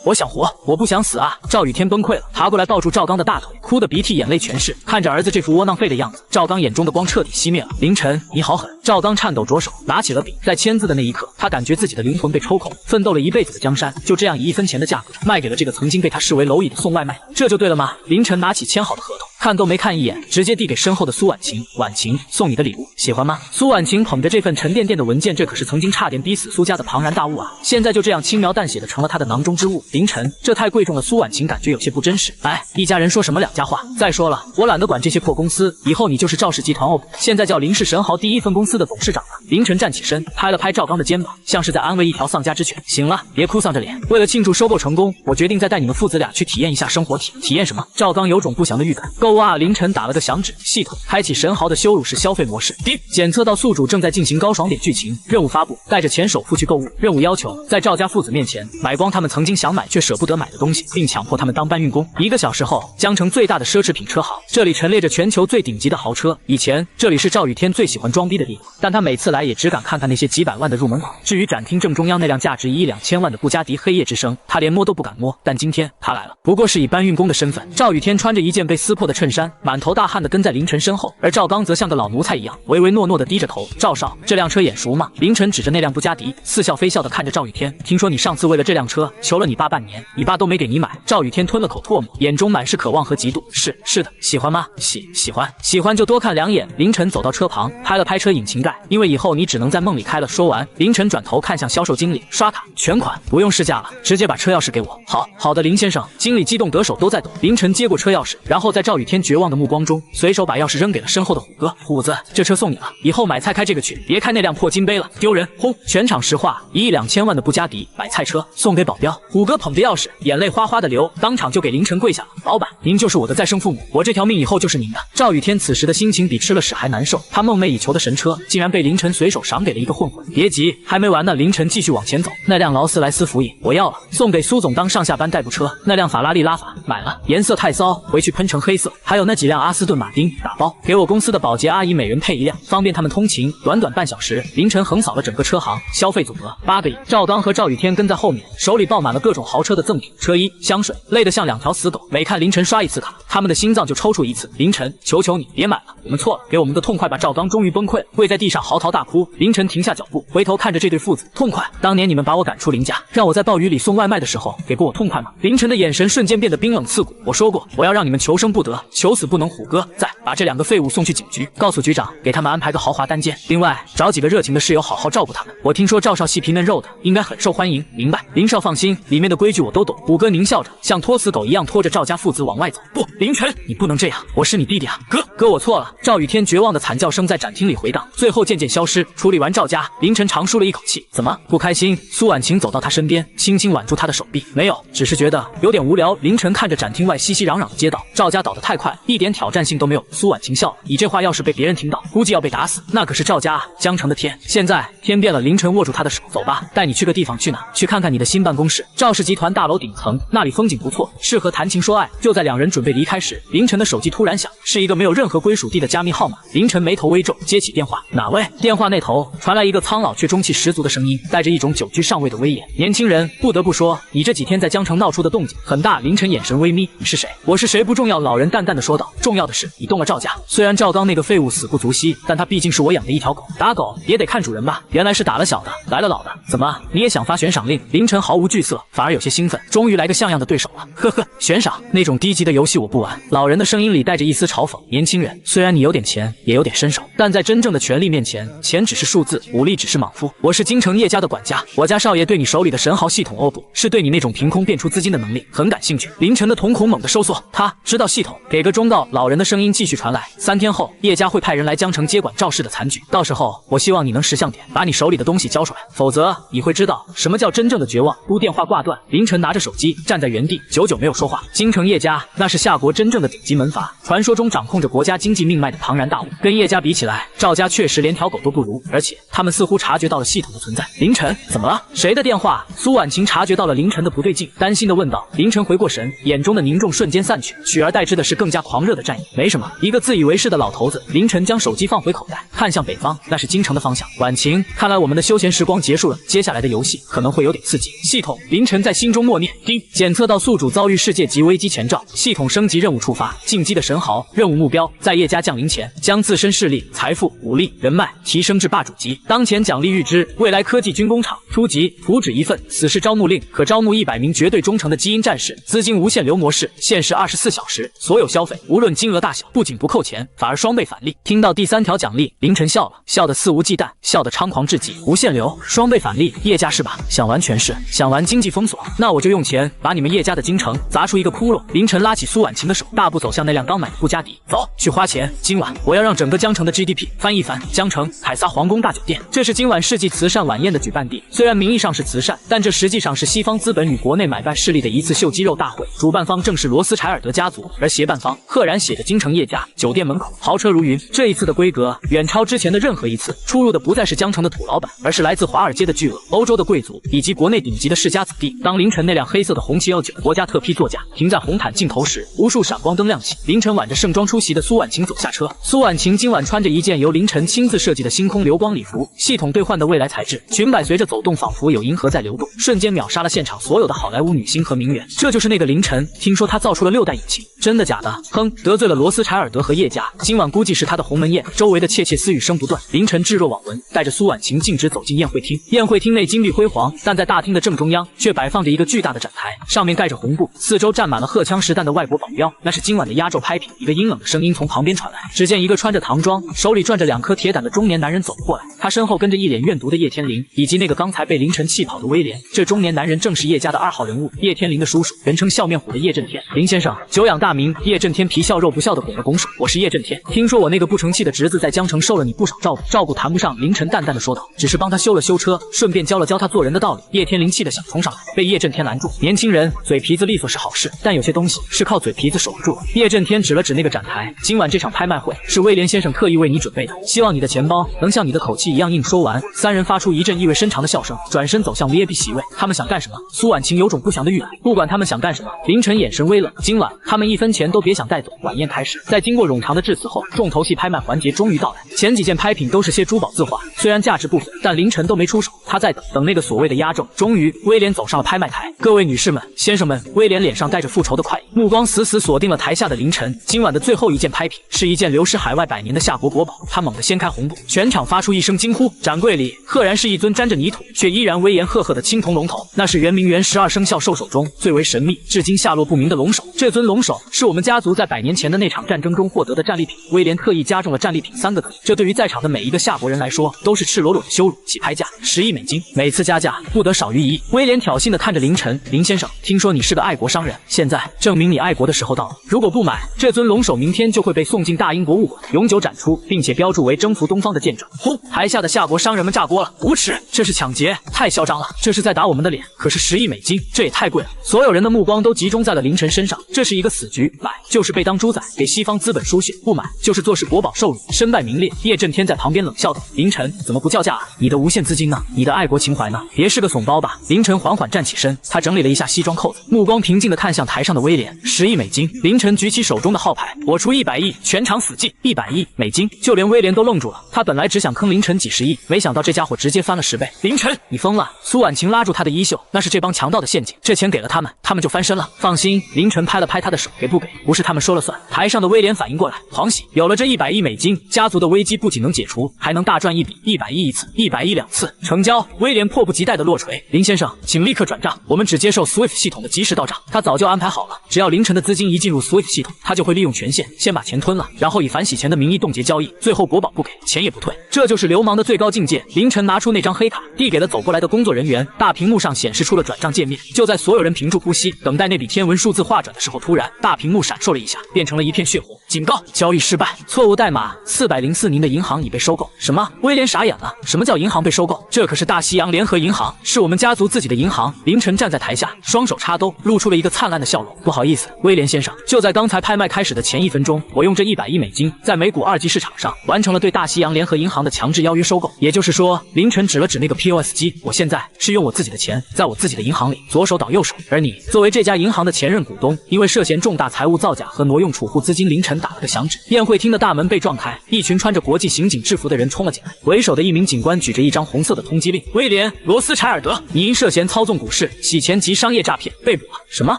我想活，我不想死啊！赵雨天崩溃了，爬过来抱住赵刚的大腿，哭得鼻涕眼泪全是。看着儿子这副窝囊废的样子，赵刚眼中的光彻底熄灭了。凌晨，你好狠！赵刚颤抖着手拿起了笔，在签字的那一刻，他感觉自己的灵魂被抽空，奋斗了一辈子的江山，就这样以1分钱的价格卖给了这个曾经被他视为蝼蚁的送外卖，这就对了吗？凌晨拿起签好的合同，看都没看一眼，直接递给身后的苏婉晴。婉晴，送你的礼物，喜欢吗？苏婉晴捧着这份沉甸甸的文件，这可是曾经差点逼死苏家的庞然大物啊，现在就这样轻描淡写的成了他的囊中之物。凌晨，这太贵重了，苏婉晴感觉有些不真实。哎，一家人说什么两家话。再说了，我懒得管这些破公司，以后你就是赵氏集团现在叫林氏神豪第一分公司的董事长了。凌晨站起身，拍了拍赵刚的肩膀，像是在安慰一条丧家之犬。行了，别哭丧着脸。为了庆祝收购成功，我决定再带你们父子俩去体验一下生活体。体验什么？赵刚有种不祥的预感。购物啊！凌晨打了个响指，系统开启神豪的羞辱式消费模式。叮，检测到宿主正在进行高爽点剧情，任务发布，带着前首富去购物。任务要求在赵家父子面前买光他们曾经想买却舍不得买的东西，并强迫他们当搬运工。1个小时后，江城最大的奢侈品车行，这里陈列着全球最顶级的豪车。以前这里是赵雨天最喜欢装逼的地方，但他每次来也只敢看看那些几百万的入门款。至于展厅正中央那辆价值1亿2千万的布加迪黑夜之声，他连摸都不敢摸。但今天他来了，不过是以搬运工的身份。赵雨天穿着一件被撕破的衬衫，满头大汗的跟在凌晨身后，而赵刚则像个老奴才一样，唯唯诺诺的低着头。赵少，这辆车眼熟吗？凌晨指着那辆布加迪，似笑非笑的看着赵雨天。听说你上次为了这辆车求了你爸半年，你爸都没给你买。赵雨天吞了口唾沫，眼中满是渴望和嫉妒。是的，喜欢吗？喜欢就多看2眼。凌晨走到车旁，拍了拍车引擎盖，因为以后你只能在梦里开了。说完，凌晨转头看向销售经理，刷卡全款，不用试驾了，直接把车钥匙给我。好的，林先生。经理激动得手都在抖。凌晨接过车钥匙，然后在赵雨天绝望的目光中，随手把钥匙扔给了身后的虎哥。虎子，这车送你了，以后买菜开这个去，别开那辆破金杯了，丢人。轰！全场石化，1亿2千万的布加迪买菜车送给保镖。虎哥捧着钥匙，眼泪哗哗的流，当场就给凌晨跪下了。老板，您就是我的再生父母，我这条命以后就是您的。赵雨天此时的心情比吃了屎还难受，他梦寐以求的神车竟然被凌晨随手赏给了一个混混。别急，还没完呢。凌晨继续往前走，那辆劳斯莱斯福影我要了，送给苏总当上下班代步车。那辆法拉利拉法买了，颜色太骚，回去喷成黑色。还有那几辆阿斯顿马丁，打包给我公司的保洁阿姨每人配1辆，方便他们通勤。短短半小时，凌晨横扫了整个车行，消费总额8个亿。赵刚和赵雨天跟在后面，手里抱满了各种豪车的赠品、车衣、香水，累得像2条死狗。每看凌晨刷1次卡，他们的心脏就抽搐1次。凌晨，求求你别买了，我们错了，给我们个痛快吧！赵刚终于崩溃了，跪在地上嚎啕大哭。凌晨停下脚步，回头看着这对父子，痛快！当年你们把我赶出林家，让我在暴雨里送外卖的时候，给过我痛快吗？凌晨的眼神瞬间变得冰冷刺骨。我说过，我要让你们求生不得，求死不能。虎哥，再把这2个废物送去警局，告诉局长，给他们安排个豪华单间。另外，找几个热情的室友好好照顾他们。我听说赵少细皮嫩肉的，应该很受欢迎。明白，林少放心，里面的规矩我都懂。虎哥狞笑着，像拖死狗一样拖着赵家父子往外走。不，凌晨，你不能这样，我是你弟弟啊！哥，我错了。赵雨天绝望的惨叫声在展厅里回荡，最后渐渐消失。处理完赵家，凌晨长舒了一口气。怎么不开心？苏婉晴走到他身边，轻轻挽住他的手臂。没有，只是觉得有点无聊。凌晨看着展厅外熙熙攘攘的街道，赵家倒得太快，一点挑战性都没有。苏婉晴笑了，你这话要是被别人听到，估计要被打死。那可是赵家啊，江城的天。现在天变了，凌晨握住他的手，走吧，带你去个地方。去哪？去看看你的新办公室。赵氏集团大楼顶层，那里风景不错，适合谈情说爱。就在2人准备离开时，凌晨的手机突然响，是一个没有任何归属地的加密号码。凌晨眉头微皱，接起电话。哪位？电话那头传来一个苍老却中气十足的声音，带着一种久居上位的威严。年轻人，不得不说，你这几天在江城闹出的动静很大。凌晨眼神微眯，你是谁？我是谁不重要。老人淡淡的说道，重要的是你动了赵家。虽然赵刚那个废物死不足惜，但他毕竟是我养的一条狗，打狗也得看主人吧。原来是打了小的，来了老的。怎么你也想发悬赏令？凌晨毫无惧色，反而有些兴奋，终于来个像样的对手了。呵呵，悬赏那种低级的游戏我不玩。老人的声音里带着一丝嘲讽。年轻人，虽然你有点钱，也有点身手，但在真正的权力面前，钱只是数字，武力只是莽夫。我是京城叶家的管家，我家少爷对你手里的神豪系统不是对你那种凭空变出资金的能力很感兴趣。凌晨的瞳孔猛地收缩，他知道系统，给个忠告。老人的声音继续传来，3天后叶家会派人来江城接管赵氏的残局，到时候我希望你能识相点，把你手里的东西交出来，否则你会知道什么叫真正的绝望。电话挂断，凌晨拿着手机站在原地，久久没有说话。京城叶家那是夏国真正的顶级门阀，传说中掌控着国家经济命脉的庞然大物，跟叶家比起来，赵家确实连条狗都不如，而且他们似乎察觉到了系统的存在。凌晨，怎么了？谁的电话？苏婉晴察觉到了凌晨的不对劲，担心的问道。凌晨回过神，眼中的凝重瞬间散去，取而代之的是更加狂热的战意。没什么，一个自以为是的老头子。凌晨将手机放回口袋，看向北方，那是京城的方向。婉晴，看来我们的休闲时光结束了，接下来的游戏可能会有点刺激。系统，凌晨在心中默念。叮，检测到宿主遭遇世界级危机前兆，系统升级任务触发。进击的神豪，任务目标在叶家降临前，将自身势力、财富、武力、人脉提升至霸主级。当前奖励预知：未来科技军工厂。初级，图纸1份，死士招募令，可招募100名绝对忠诚的基因战士，资金无限流模式，限时24小时，所有消费无论金额大小，不仅不扣钱，反而双倍返利。听到第3条奖励，凌晨笑了，笑得肆无忌惮，笑得猖狂至极。无限流，双倍返利，叶家是吧？想玩全是，想玩经济封锁，那我就用钱把你们叶家的京城砸出一个窟窿。凌晨拉起苏婉晴的手，大步走向那辆刚买的布加迪，走去花钱。今晚我要让整个江城的 GDP 翻一番。江城凯撒皇宫大酒店，这是今晚世纪慈善晚宴的举办地。虽然名义上是慈善，但这实际上是西方资本与国内买办势力的一次秀肌肉大会。主办方正是罗斯柴尔德家族，而协办方赫然写着京城叶家。酒店门口豪车如云，这一次的规格远超之前的任何一次。出入的不再是江城的土老板，而是来自华尔街的巨鳄、欧洲的贵族以及国内顶级的世家子弟。当凌晨那辆黑色的红旗L9国家特批座驾停在红毯尽头时，无数闪光灯亮起。凌晨挽着盛装出席的苏婉晴走下车。苏婉晴今晚穿着一件由凌晨亲自设计的星空流光礼服，系统兑换的未来材质，裙摆随着走动仿佛有银河在流动，瞬间秒杀了现场所有的好莱坞女星和名媛。这就是那个凌晨，听说他造出了6代引擎，真的假的？哼，得罪了罗斯柴尔德和叶家，今晚估计是他的鸿门宴。周围的窃窃私语声不断，凌晨置若罔闻，带着苏婉晴径直走进宴会厅。宴会厅内金碧辉煌，但在大厅的正中央却摆放着一个巨大的展台，上面盖着红布，四周站满了荷枪实弹的外国保镖，那是今晚的压轴拍品。一个阴冷的声音从旁边传来，只见一个穿着唐装，手里攥着2颗铁胆的中年男人走了过来，他身后跟着一脸怨毒的叶天林，以及那个刚才被凌晨气跑的威廉。这中年男人正是叶家的2号人物，叶天林的叔叔，人称笑面虎的叶震天。林先生，久仰大名。叶震天皮笑肉不笑地拱了拱同属，我是叶震天。听说我那个不成器的侄子在江城受了你不少照顾谈不上。凌晨淡淡的说道，只是帮他修了修车，顺便教了教他做人的道理。叶天灵气的想冲上来，被叶震天拦住。年轻人嘴皮子利索是好事，但有些东西是靠嘴皮子守不住。叶震天指了指那个展台，今晚这场拍卖会是威廉先生特意为你准备的，希望你的钱包能像你的口气一样硬。说完，三人发出一阵意味深长的笑声，转身走向 VIP 席位。他们想干什么？苏婉晴有种不祥的预感。不管他们想干什么，凌晨眼神微冷。今晚他们一分钱都别想带走。晚宴开始，在经过冗长的致辞后，重头戏拍卖环节终于到来。前几件拍品都是些珠宝字画，虽然价值不菲，但凌晨都没出手。他在等那个所谓的压轴。终于，威廉走上了拍卖台。各位女士们、先生们，威廉脸上带着复仇的快意，目光死死锁定了台下的凌晨。今晚的最后一件拍品是一件流失海外100年的夏国国宝。他猛地掀开红布，全场发出一声惊呼。展柜里赫然是一尊沾着泥土却依然威严赫赫的青铜龙头，那是圆明园12生肖兽首中最为神秘、至今下落不明的龙首。这尊龙首是我们家族在100年前的那场战争中获得的战利品。威廉特意加重了战利品3个字，这对于在场的每一个夏国人来说都是赤裸裸的羞辱。起拍价10亿美金，每次加价不得少于1亿。威廉挑衅地看着凌晨，林先生，听说你是个爱国商人，现在证明你爱国的时候到了。如果不买这尊龙首，明天就会被送进大英博物馆，永久展出，并且标注为征服东方的见证。轰！台下的夏国商人们炸锅了，无耻！这是抢劫，太嚣张了！这是在打我们的脸。可是10亿美金，这也太贵了。所有人的目光都集中在了凌晨身上，这是一个死局，买就是被当猪仔给西方资本输血，不买就是坐视国宝受辱，身败名裂。叶震天在旁边冷笑道：“凌晨，怎么不叫价啊？你的无限资金呢？你的爱国情怀呢？别是个怂包吧？”凌晨缓缓站起身，他整理了一下西装扣子，目光平静地看向台上的威廉。10亿美金，凌晨举起手中的号牌，我出100亿，全场死记。100亿美金，就连威廉都愣住了。他本来只想坑凌晨几10亿，没想到这家伙直接翻了10倍。凌晨，你疯了！苏婉晴拉住他的衣袖，那是这帮强盗的陷阱，这钱给了他们，他们就翻身了。放心，凌晨拍了拍他的手，给不给不是他们说了算。台上的威廉反应过来，狂喜，有了这100亿美金，家族的危机不仅能解除，还能大赚一笔。100亿一次，100亿2次，成交！威廉迫不及待的落锤。林先生，请立刻转账，我们只接受 SWIFT 系统的及时到账。他早就安排好了，只要凌晨的资金一进入 SWIFT 系统，他就会利用权限先把钱吞了，然后以反洗钱的名义冻结交易，最后国宝不给，钱也不退。这就是流氓的最高境界。凌晨拿出那张黑卡，递给了走过来的工作人员，大屏幕上显示出了转账界面。就在所有人屏住呼吸，等待那笔天文数字划转的时候，突然大屏幕闪烁了一下，变成了一片血红。警告：交易失败，错误代码404，您的银行已被收购。什么？威廉傻眼了，什么叫银行被收购？这可是大西洋联合银行，是我们家族自己的银行。凌晨站在台下，双手插兜，露出了一个灿烂的笑容。不好意思，威廉先生，就在刚才拍卖开始的前1分钟，我用这100亿美金在美股2级市场上完成了对大西洋联合银行的强制邀约收购。也就是说，凌晨指了指那个 POS 机，我现在是用我自己的钱，在我自己的银行里左手倒右手。而你作为这家银行的前任股东，因为涉嫌重大财务造假和挪用储户资金，凌晨打了个响指。宴会厅的大门被撞开，一群穿着国际刑警制服的人冲了进来。为首的一名警官举着一张红色的通缉令：威廉·罗斯柴尔德，你因涉嫌操纵股市、洗钱及商业诈骗被捕了。什么？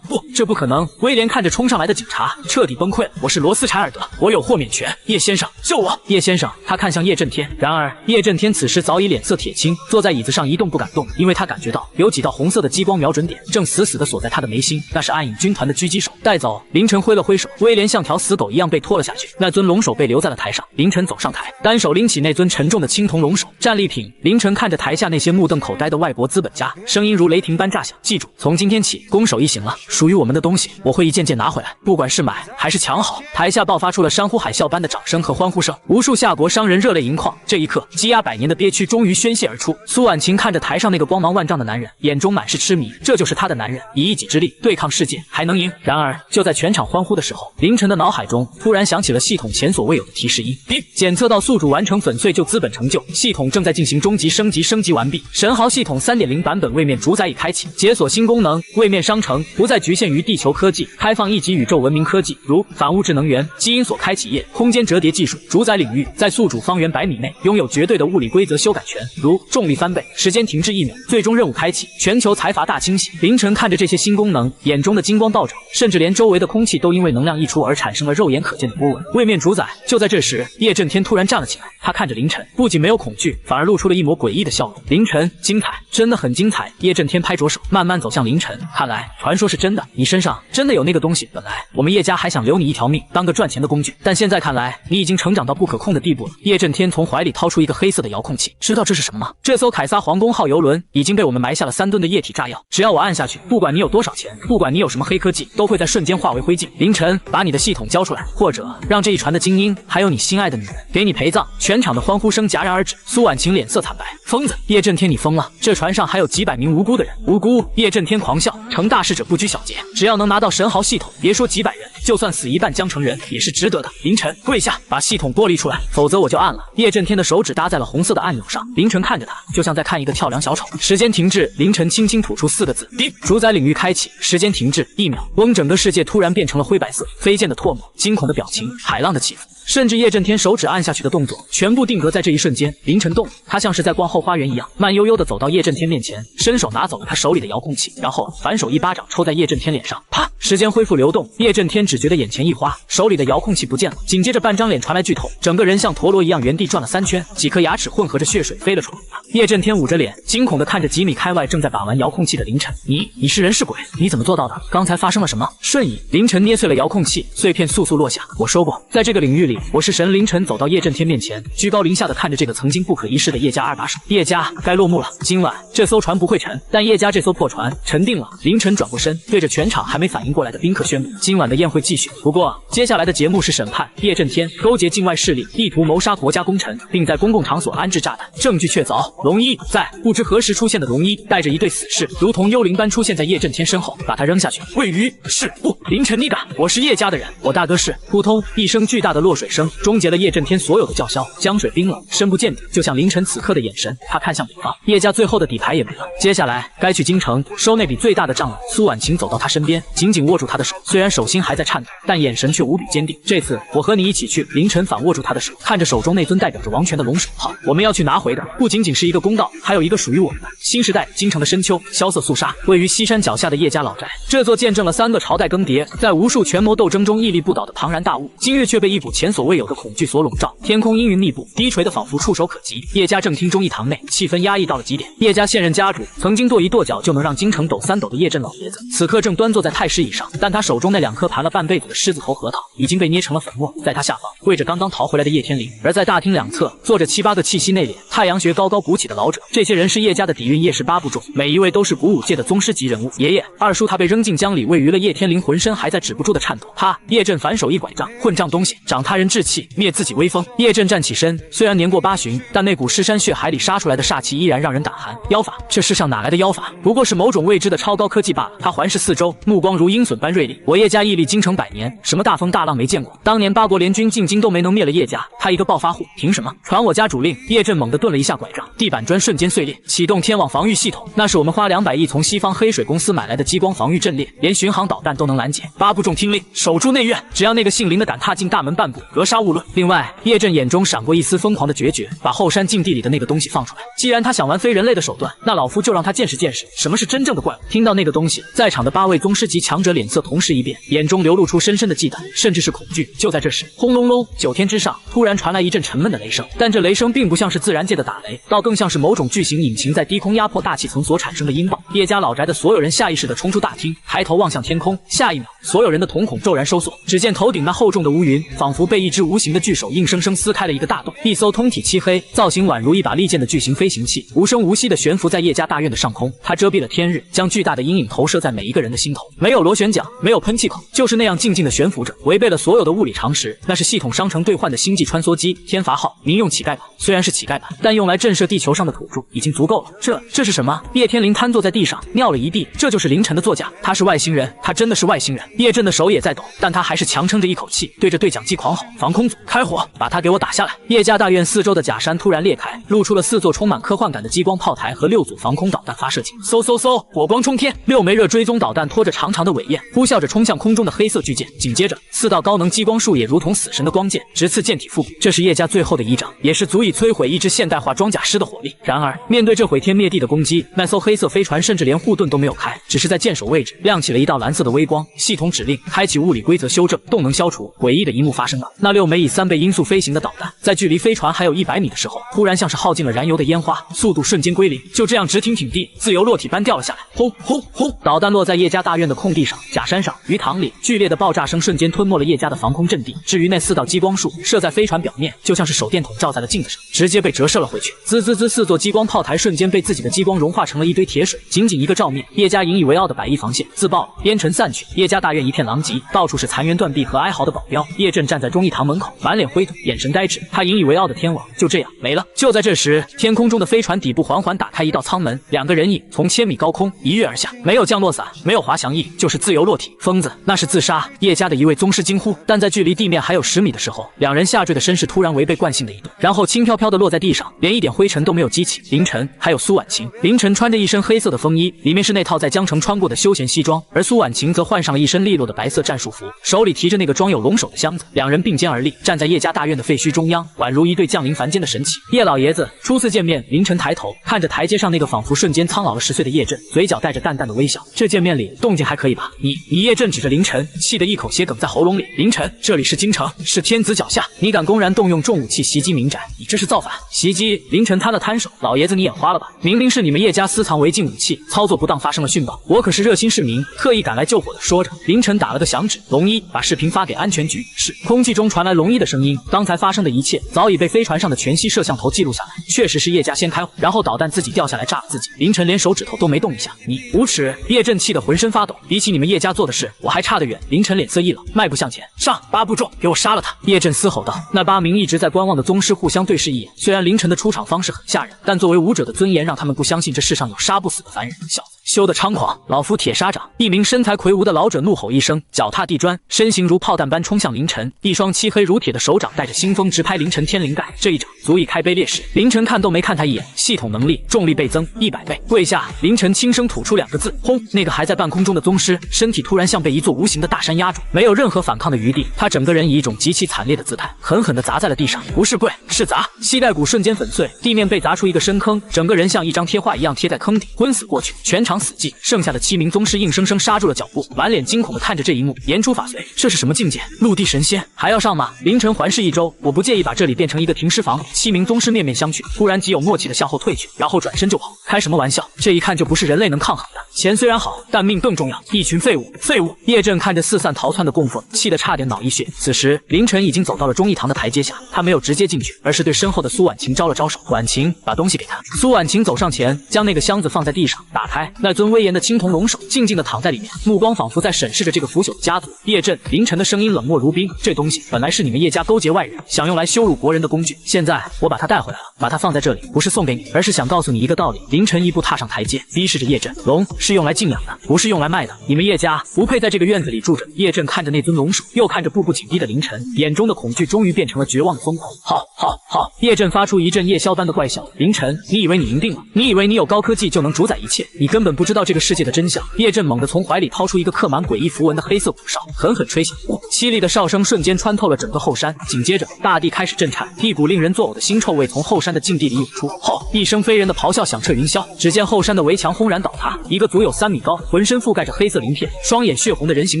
不，这不可能！威廉看着冲上来的警察，彻底崩溃了。我是罗斯柴尔德，我有豁免权。叶先生，救我！叶先生，他看向叶震天，然而叶震天此时早已脸色铁青，坐在椅子上一动不敢动，因为他感觉到有几道红色的激光瞄准点正死死地锁在他的眉心，那是暗影军团的狙击手。带走！凌晨挥了挥手，威廉像条死狗一样被拖了下去。那尊龙首被留在了台上。凌晨走上台，单手拎起那尊沉重的青铜龙首，战利品。凌晨看着台下那些目瞪口呆的外国资本家，声音如雷霆般炸响。记住，从今天起，攻守一行了，属于我们的东西，我会一件件拿回来，不管是买还是抢好。台下爆发出了山呼海啸般的掌声和欢呼声，无数夏国商人热泪盈眶。这一刻，积压100年的憋屈终于宣泄而出。苏婉晴看着台上那个光芒万丈的男人，眼中满是痴迷。这就是他的男人，以一己之力对抗世界，还能赢。然而，就在全场欢呼的时候，凌晨的脑海中突然响起了系统前所未有的提示音：检测到宿主完成粉碎旧资本成就，系统正在进行终极升级，升级完毕。神豪系统 3.0 版本位面主宰已开启，解锁新功能，位面商城不再局限于地球科技，开放一级宇宙文明科技，如反物质能源、基因锁开启页、空间折叠技术。主宰领域在宿主方圆100米内拥有绝对的物理规则修改权，如重力翻倍、时间停滞1秒。最终任务开启，全球财阀大清洗。凌晨看着这些新功能，眼中的金光暴涨，甚至连周围的空气都因为能量溢出而产生了肉眼可见的波纹。位面主宰。就在这时，叶震天突然站了起来。他看着凌晨，不仅没有恐惧，反而露出了一抹诡异的笑容。凌晨，精彩，真的很精彩。叶震天拍着手，慢慢走向凌晨。看来传说是真的，你身上真的有那个东西。本来我们叶家还想留你一条命，当个赚钱的工具，但现在看来你已经成长到不可控的地步了。叶震天从怀里掏出一个黑色的遥控器，知道这是什么吗？这艘凯撒皇宫号游轮已经被我们埋下了3吨的液体炸药，只要我按下去，不管你有多少钱，不管你有什么黑科技，都会在瞬间化为灰烬。凌晨，把你的系统交出来，或者让这一船的精英还有你心爱的女人给你陪葬。全场的欢呼声戛然而止。苏婉晴脸色惨白，疯子，叶震天你疯了，这船上还有几百名无辜的人。无辜？叶震天狂笑，成大事者不拘小节，只要能拿到神豪系统，别说几百人，就算死一半江城人也是值得的。凌晨，跪下，把系统剥离出来，否则我就按了。叶震天的手指搭在了红色的按钮上，凌晨看着他，就像在看一个跳梁小丑。时间停滞，凌晨轻轻吐出4个字：滴。主宰领域开启，时间停滞1秒。嗡，整个世界突然变成了灰白色，飞溅的唾沫，惊恐的表情，海浪的起伏。甚至叶震天手指按下去的动作，全部定格在这一瞬间。凌晨动了，他像是在逛后花园一样，慢悠悠地走到叶震天面前，伸手拿走了他手里的遥控器，然后反手一巴掌抽在叶震天脸上，啪！时间恢复流动，叶震天只觉得眼前一花，手里的遥控器不见了。紧接着半张脸传来剧透，整个人像陀螺一样原地转了3圈，几颗牙齿混合着血水飞了出来。叶震天捂着脸，惊恐地看着几米开外正在把玩遥控器的凌晨，你是人是鬼？你怎么做到的？刚才发生了什么？瞬移，凌晨捏碎了遥控器，碎片簌簌落下。我说过，在这个领域里，我是神。凌晨走到叶震天面前，居高临下的看着这个曾经不可一世的叶家2把手。叶家该落幕了，今晚这艘船不会沉，但叶家这艘破船沉定了。凌晨转过身，对着全场还没反应过来的宾客宣布，今晚的宴会继续。不过接下来的节目是审判。叶震天勾结境外势力，意图谋杀国家功臣，并在公共场所安置炸弹，证据确凿。龙一在，不知何时出现的龙一带着一对死士，如同幽灵般出现在叶震天身后，把他扔下去。位于是不？凌晨，你敢？我是叶家的人，我大哥是。扑通一声巨大的落水声，终结了叶震天所有的叫嚣。江水冰冷，深不见底，就像凌晨此刻的眼神。他看向北方，叶家最后的底牌也没了。接下来该去京城收那笔最大的账了。苏婉晴走到他身边，紧紧握住他的手，虽然手心还在颤抖，但眼神却无比坚定。这次我和你一起去。凌晨反握住他的手，看着手中那尊代表着王权的龙首。好，我们要去拿回的不仅仅是一个公道，还有一个属于我们的新时代。京城的深秋，萧瑟肃杀，位于西山脚下的叶家老宅，这座见证了3个朝代更迭，在无数权谋斗争中屹立不倒的庞然大物，今日却被一股前所未有的恐惧所笼罩。天空阴云密布，低垂的仿佛触手可及。叶家正厅中一堂内，气氛压抑到了极点。叶家现任家主，曾经跺一跺脚就能让京城抖3抖的叶震老爷子，此刻正端坐在太师椅上，但他手中那2颗盘了半辈子的狮子头核桃已经被捏成了粉末。在他下方跪着刚刚逃回来的叶天灵，而在大厅两侧坐着7、8个气息内敛、太阳穴高高鼓起的老者。这些人是叶家的底蕴叶氏8部众，每一位都是古武界的宗师级人物。爷爷、二叔他被扔进江里，位于了叶天灵浑身还在止不住的颤抖。啪！叶震反手一拐杖，混账东西，长他人志气，灭自己威风。叶震站起身，虽然年过8旬，但那股尸山血海里杀出来的煞气依然让人胆寒。妖法，这世上哪来的妖法？不过是某种未知的超高科技罢了。他环视四周，目光如鹰隼般锐利。我叶家屹立京城100年，什么大风大浪没见过？当年8国联军进京都没能灭了叶家，他一个暴发户，凭什么？传我家主令。叶震猛地顿了一下拐杖，地板砖瞬间碎裂，启动天网防御系统。那是我们花200亿从西方黑水公司买来的激光防御阵列，连巡航导弹都能拦截。8部众听令，守住内院，只要那个姓林的敢踏进大门半步，格杀勿论。另外，叶震眼中闪过一丝疯狂的决绝，把后山禁地里的那个东西放出来。既然他想玩非人类的手段，那老夫就让他见识见识什么是真正的怪物。听到那个东西，在场的8位宗师级强者脸色同时一变，眼中流露出深深的忌惮，甚至是恐惧。就在这时，轰隆隆，9天之上突然传来一阵沉闷的雷声，但这雷声并不像是自然界的打雷，倒更像是某种巨型引擎在低空压迫大气层所产生的音爆。叶家老宅的所有人下意识地冲出大厅，抬头望向天空。下一秒，所有人的瞳孔骤然收缩，只见头顶那厚重的乌云，仿佛被一只无形的巨手硬生生撕开了一个大洞。一艘通体漆黑、造型宛如一把利剑的巨型飞行器，无声无息地悬浮在叶家大院的上空。它遮蔽了天日，将巨大的阴影投射在每一个人的心头。没有螺旋桨，没有喷气口，就是那样静静地悬浮着，违背了所有的物理常识。那是系统商城兑换的星际穿梭机天罚号民用乞丐版，虽然是乞丐版，但用来震慑地球上的土著已经足够了。这是什么？叶天灵瘫坐在地上，尿了一地。这就是凌晨的座驾，他是外星人，他真的是外星人。叶震的手也在抖，但他还是强撑着一口气，对着对讲机狂吼：防空组开火，把他给我打下来！叶家大院四周的假山突然裂开，露出了4座充满科幻感的激光炮台和6组防空导弹发射井。嗖嗖嗖，火光冲天，6枚热追踪导弹拖着长长的尾焰，呼啸着冲向空中的黑色巨舰。紧接着，4道高能激光束也如同死神的光剑，直刺舰体腹部。这是叶家最后的依仗，也是足以摧毁一支现代化装甲师的火力。然而，面对这毁天灭地的攻击，那艘黑色飞船甚至连护盾都没有开，只是在箭手位置亮起了一道蓝色的微光。系统指令开启物理规则修正，动能消除。诡异的一幕发生了，那6枚以3倍音速飞行的导弹，在距离飞船还有100米的时候，突然像是耗尽了燃油的烟花，速度瞬间归零，就这样直挺挺地自由落体般掉了下来。轰轰轰！导弹落在叶家大院的空地上、假山上、鱼塘里，剧烈的爆炸声瞬间吞没了叶家的防空阵地。至于那4道激光束射在飞船表面，就像是手电筒照在了镜子上，直接被折射了回去。滋滋滋，4座激光炮台瞬间被自己的激光融化成了一堆铁水，仅仅一个照面，叶家引以为傲的百亿防线自爆了，烟尘散去，叶家大院一片狼藉，到处是残垣断壁和哀嚎的保镖。叶震站在忠义堂门口，满脸灰土，眼神呆滞，他引以为傲的天网就这样没了。就在这时，天空中的飞船底部缓缓打开一道舱门，2个人影从1000米高空一跃而下，没有降落伞，没有滑翔翼，就是自由落体。疯子，那是自杀！叶家的一位宗师惊呼。但在距离地面还有10米的时候，2人下坠的身势突然违背惯性的移动，然后轻飘飘的落在地上，连一点灰尘都没有激起。凌晨还有苏婉晴，凌晨穿着一身黑色的风衣，里面是那套在江城穿过的休闲西装，而苏婉晴则换上了一身利落的白色战术服，手里提着那个装有龙首的箱子。2人并肩而立，站在叶家大院的废墟中央，宛如一对降临凡间的神奇。叶老爷子初次见面，凌晨抬头看着台阶上那个仿佛瞬间苍老了10岁的叶震，嘴角带着淡淡的微笑。这见面礼动静还可以吧？你叶震指着凌晨，气得一口血哽在喉咙里。凌晨，这里是京城，是天子脚下，你敢公然动用重武器袭击民宅，你这是造反！袭击！凌晨摊了摊手，老爷子你眼花了吧？明明是你们叶家私藏违禁武器，操作不当发生了殉报，我可是热心市民，特意赶来救火的。说着，凌晨打了个响指，龙一把视频发给安全局。是，空气中传来龙一的声音，刚才发生的一切早已被飞船上的全息摄像头记录下来，确实是叶家先开火，然后导弹自己掉下来炸了自己。凌晨连手指头都没动一下，你无耻！叶震气得浑身发抖，比起你们叶家做的事，我还差得远。凌晨脸色一冷，迈步向前，上8步重，给我杀了他！叶震嘶吼道。那8名一直在观望的宗师互相对视一眼，虽然凌晨的出场方式很吓人，但作为武者的尊严让他们不相信这世上有杀不死的凡人。小子休得猖狂！老夫铁砂掌！一名身材魁梧的老者怒吼一声，脚踏地砖，身形如炮弹般冲向凌晨，一双漆黑如铁的手掌带着腥风直拍凌晨天灵盖，这一掌足以开碑烈士。凌晨看都没看他一眼，系统能力重力倍增100倍，跪下！凌晨轻声吐出2个字：轰！那个还在半空中的宗师身体突然像被一座无形的大山压住，没有任何反抗的余地，他整个人以一种极其惨烈的姿态狠狠地砸在了地上，不是跪是砸，膝盖骨瞬间粉碎，地面被砸出一个深坑，整个人像一张贴画一样贴在坑底，昏死过去，全场死寂。剩下的7名宗师硬生生刹住了脚步，满脸惊恐地看着这一幕，言出法随。这是什么境界？陆地神仙还要上吗？凌晨环视一周，我不介意把这里变成一个停尸房。7名宗师面面相觑，突然极有默契地向后退去，然后转身就跑。开什么玩笑？这一看就不是人类能抗衡的。钱虽然好，但命更重要。一群废物，废物！叶震看着四散逃窜的供奉，气得差点脑溢血。此时，凌晨已经走到了忠义堂的台阶下，他没有直接进去，而是对身后的苏婉晴招了招手：“婉晴，把东西给他。”苏婉晴走上前，将那个箱子放在地上，打开，那尊威严的青铜龙首静静地躺在里面，目光仿佛在审视着这个腐朽的家族。叶震，凌晨的声音冷漠如冰：“这东西本来是你们叶家勾结外人，想用来羞辱国人的工具，现在我把它带回来了，把它放在这里，不是送给你，而是想告诉你一个道理。”凌晨一步踏上台阶，逼视着叶震：“龙是用来敬仰的，不是用来卖的。你们叶家不配在这个院子里住着。”叶震看着那尊龙首，又看着步步紧逼的凌晨，眼中的恐惧终于变成了绝望的疯狂。好，好，好！叶震发出一阵夜宵般的怪笑：“凌晨，你以为你赢定了？你以为你有高科技就能主宰一切？你根本不知道这个世界的真相。”叶震猛地从怀里掏出一个刻满诡异符文的黑色鼓哨，狠狠吹响。凄厉的哨声瞬间穿透了整个后山，紧接着大地开始震颤，一股令人作呕的腥臭味从后山的禁地里涌出。吼！一声非人的咆哮响彻云霄，只见后山的围墙轰然倒塌，一个足有3米高、浑身覆盖着黑色鳞片、双眼血红的人形